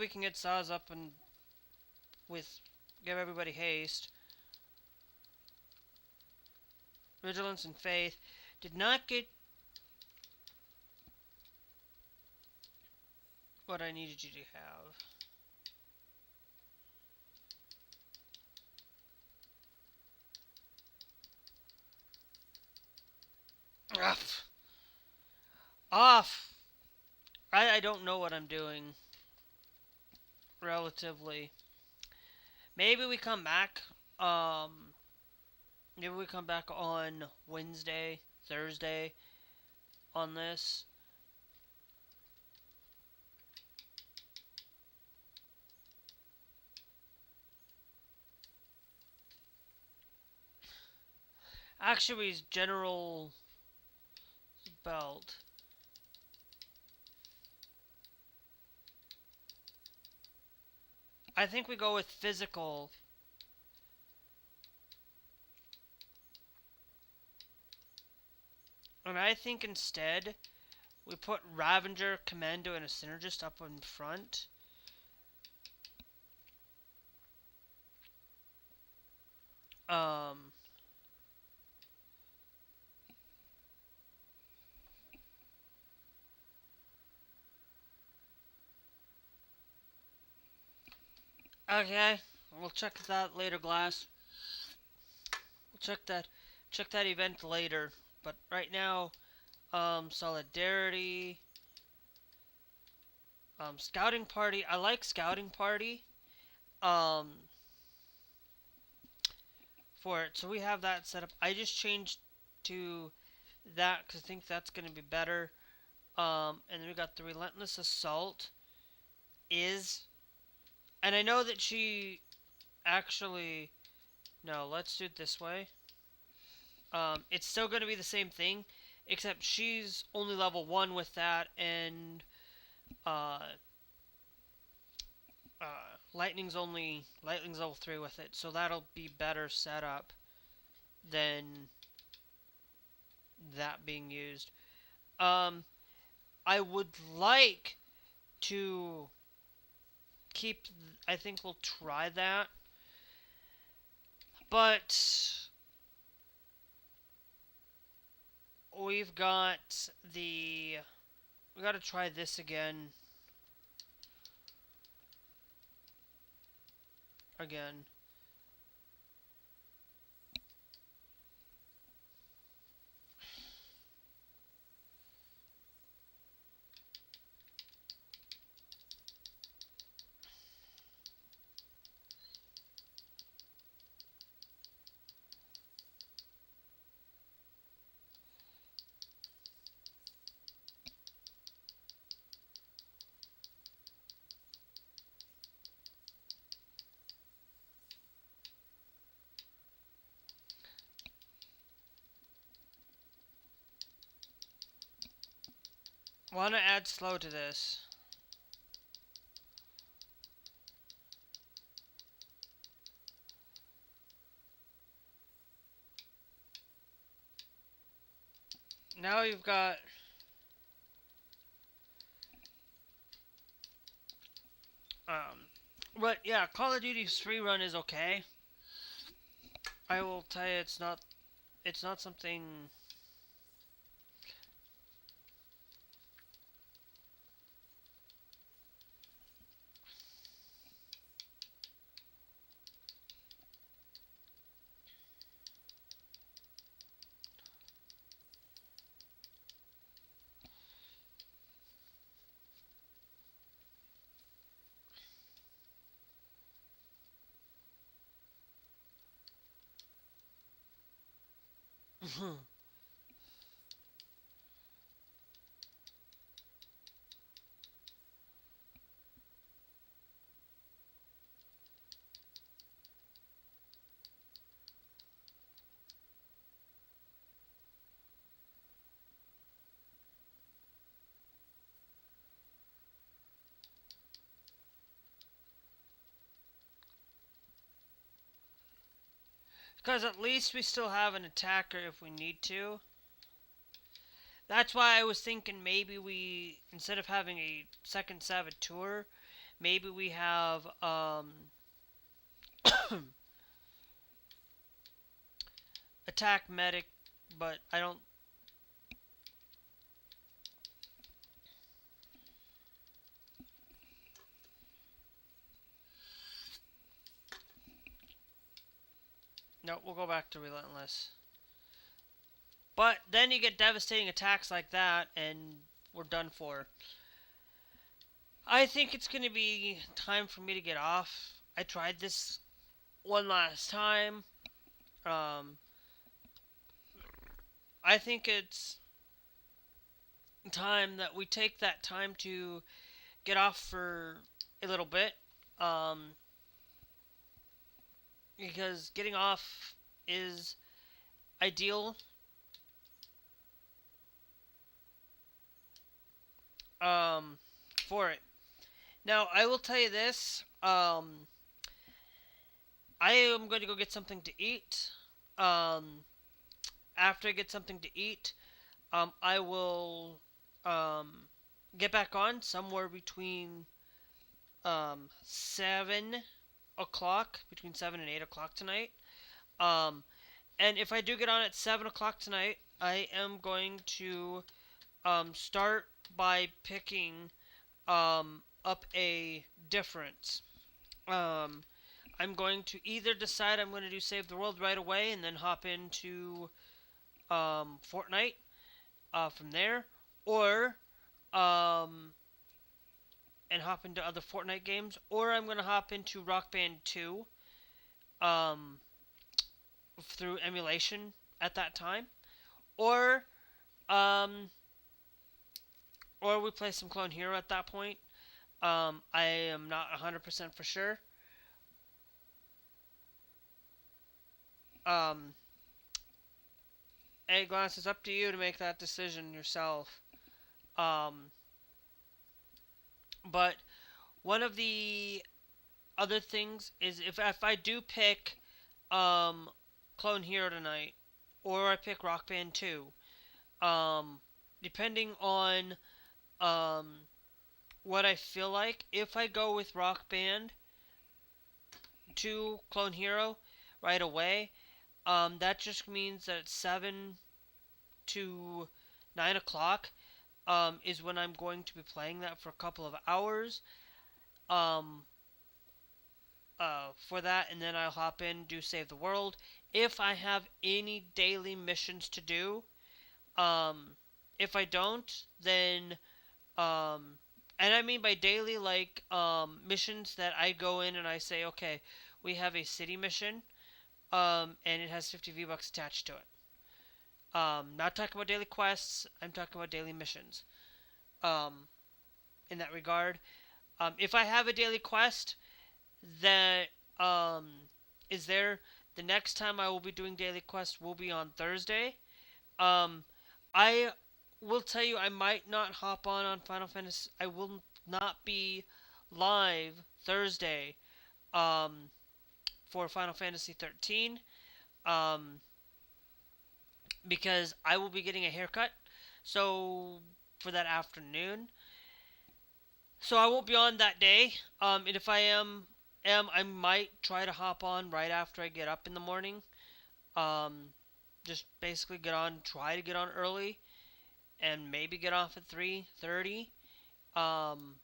we can get Saz up and give everybody haste. Vigilance and Faith. Did not get what I needed you to have. Off. Off. I don't know what I'm doing. Relatively. Maybe we come back. Maybe we come back on Wednesday, Thursday on this. Actually, general belt. I think we go with physical. And I think instead we put Ravager, Commando, and a Synergist up in front. Um, okay, we'll check that later, Glass. We'll check that event later. But right now, Solidarity, Scouting Party. I like Scouting Party. For it, so we have that set up. I just changed to that because I think that's going to be better. And then we got the Relentless Assault is, and I know that she actually, no, let's do it this way. It's still going to be the same thing, except she's only level 1 with that, and uh, Lightning's level 3 with it, so that'll be better set up than that being used. I would like to keep, I think we'll try that, but we got to try this again. Want to add slow to this. Now you've got but yeah, Call of Duty's free run is okay. I will tell you, it's not something. Because at least we still have an attacker if we need to. That's why I was thinking maybe we, instead of having a second saboteur, maybe we have attack medic, but I don't. No, we'll go back to relentless. But then you get devastating attacks like that, and we're done for. I think it's going to be time for me to get off. I tried this one last time. Um, I think it's time that we take that time to get off for a little bit. Um, because getting off is ideal. For it. Now, I will tell you this. I am going to go get something to eat. After I get something to eat, I will get back on somewhere between 7 o'clock, between 7 and 8 o'clock tonight. Um, and if I do get on at 7 o'clock tonight, I am going to start by picking up a difference. Um, I'm going to either decide I'm going to do Save the World right away and then hop into Fortnite from there, or um, and hop into other Fortnite games, or I'm going to hop into Rock Band 2 um, through emulation at that time, or um, or we play some Clone Hero at that point. I am not 100% for sure. Um, Glass, it's up to you to make that decision yourself. Um, but one of the other things is if I do pick Clone Hero tonight, or I pick Rock Band 2, um, depending on what I feel like, if I go with Rock Band 2 Clone Hero right away, that just means that 7 to 9 o'clock is when I'm going to be playing that for a couple of hours. Um, for that, and then I'll hop in, do Save the World. If I have any daily missions to do, if I don't, then, and I mean by daily, like, missions that I go in and I say, okay, we have a city mission, and it has 50 V-Bucks attached to it. Not talking about daily quests, I'm talking about daily missions. In that regard, if I have a daily quest that is there, the next time I will be doing daily quests will be on Thursday. I will tell you I might not hop on Final Fantasy. I will not be live Thursday um, for Final Fantasy 13 um, because I will be getting a haircut. So for that afternoon, so I won't be on that day. And if I am I might try to hop on right after I get up in the morning. Um, just basically try to get on early, and maybe get off at 3:30. Um,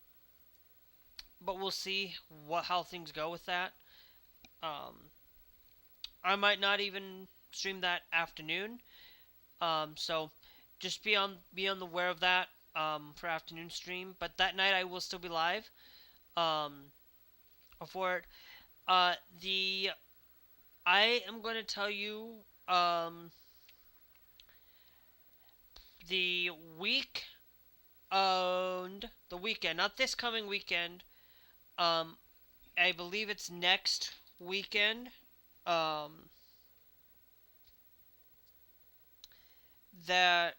but we'll see how things go with that. Um, I might not even stream that afternoon. So just be on the aware of that for afternoon stream. But that night I will still be live. Um, for it. The I am going to tell you the week and the weekend, not this coming weekend. Um, I believe it's next weekend. Um, that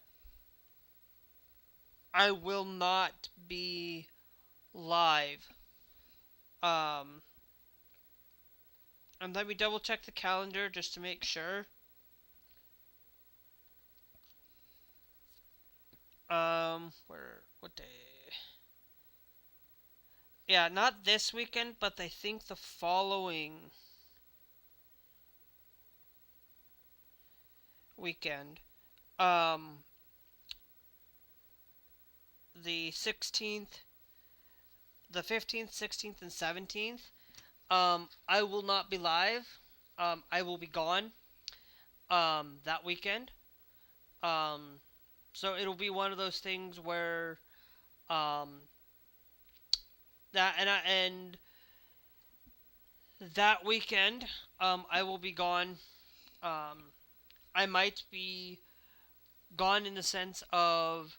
I will not be live. Um, and let me double check the calendar just to make sure. What day? Yeah, not this weekend, but I think the following weekend. Um, the 16th, the 15th, 16th, and 17th. I will not be live. I will be gone. That weekend. Um, so it'll be one of those things where, um, and that weekend, I will be gone. Um, I might be gone in the sense of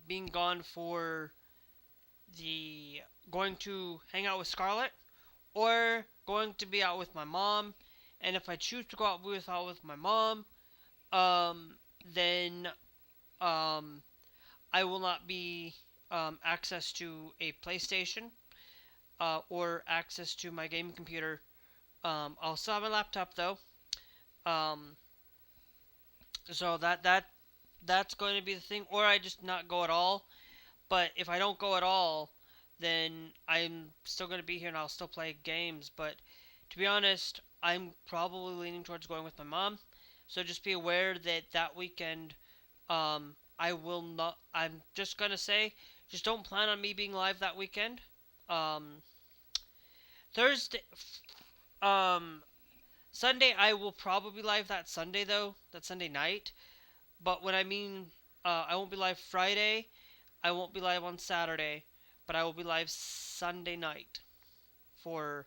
being gone for the going to hang out with Scarlett, or going to be out with my mom. And if I choose to go out with my mom, then I will not be access to a PlayStation or access to my gaming computer. I'll still have my laptop though. Um, so that's going to be the thing, or I just not go at all. But if I don't go at all, then I'm still going to be here and I'll still play games. But to be honest, I'm probably leaning towards going with my mom. So just be aware that that weekend, I will not. I'm just gonna say, just don't plan on me being live that weekend. Um, Thursday, um, Sunday I will probably be live that Sunday though. That Sunday night. But when I mean, I won't be live Friday. I won't be live on Saturday, but I will be live Sunday night for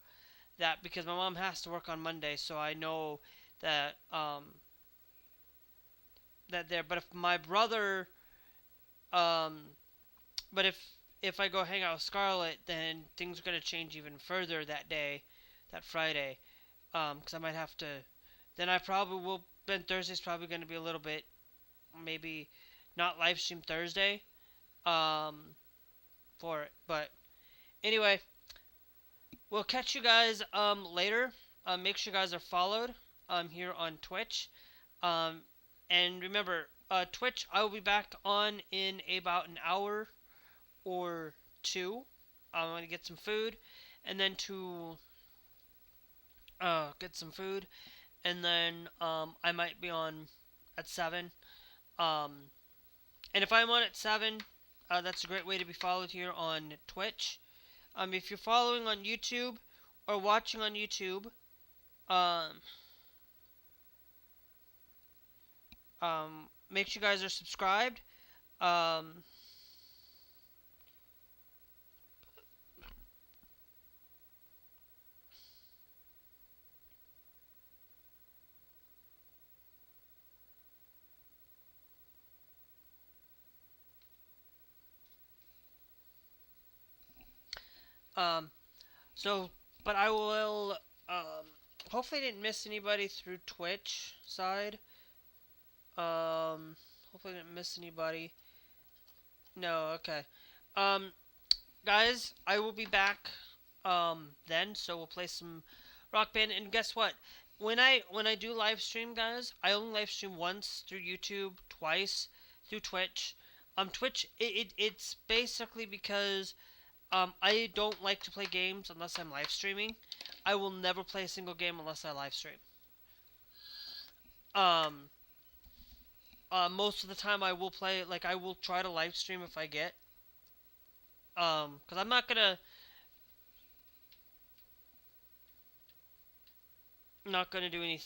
that because my mom has to work on Monday, so I know that that there. But if my brother, um, but if I go hang out with Scarlett, then things are gonna change even further that day, that Friday, because I might have to. Then I probably will. Then Thursday's probably gonna be a little bit, maybe, not live stream Thursday, um, for it. But anyway, we'll catch you guys later. Make sure you guys are followed here on Twitch. Um, and remember, Twitch, I will be back on in about an hour or two. I'm going to get some food, and then to get some food, and then I might be on at 7. Um, and if I'm on at 7, that's a great way to be followed here on Twitch. If you're following on YouTube or watching on YouTube, um, make sure you guys are subscribed. Um, um, so, but I will, hopefully I didn't miss anybody through Twitch side. Hopefully I didn't miss anybody. No, okay. Um, guys, I will be back then, so we'll play some Rock Band. And guess what? When I do live stream, guys, I only live stream once through YouTube, twice through Twitch. Twitch, it's basically because I don't like to play games unless I'm live streaming. I will never play a single game unless I live stream. Um, Most of the time I will play, like, I will try to live stream if I get. Because I'm not gonna do any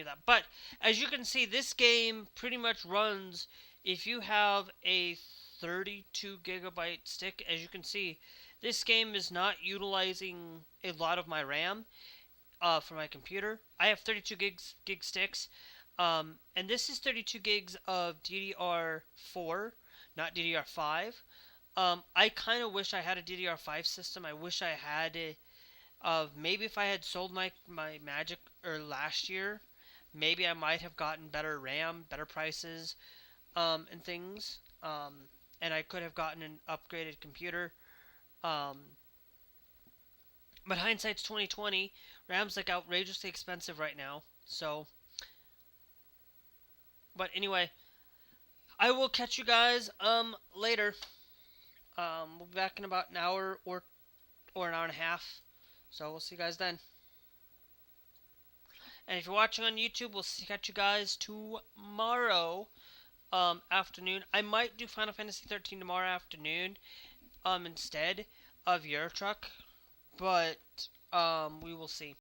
of that. But as you can see, this game pretty much runs if you have a 32 gigabyte stick. As you can see, this game is not utilizing a lot of my RAM for my computer. I have 32 gig sticks, and this is 32 gigs of DDR4, not DDR5. I kind of wish I had a DDR5 system. I wish I had of maybe if I had sold my Magic last year, maybe I might have gotten better RAM, better prices, and things. And I could have gotten an upgraded computer. Um, but hindsight's 2020. RAM's like outrageously expensive right now. So, but anyway, I will catch you guys later. We'll be back in about an hour or an hour and a half. So we'll see you guys then. And if you're watching on YouTube, we'll catch you guys tomorrow afternoon. I might do Final Fantasy XIII tomorrow afternoon instead of Euro Truck, but we will see.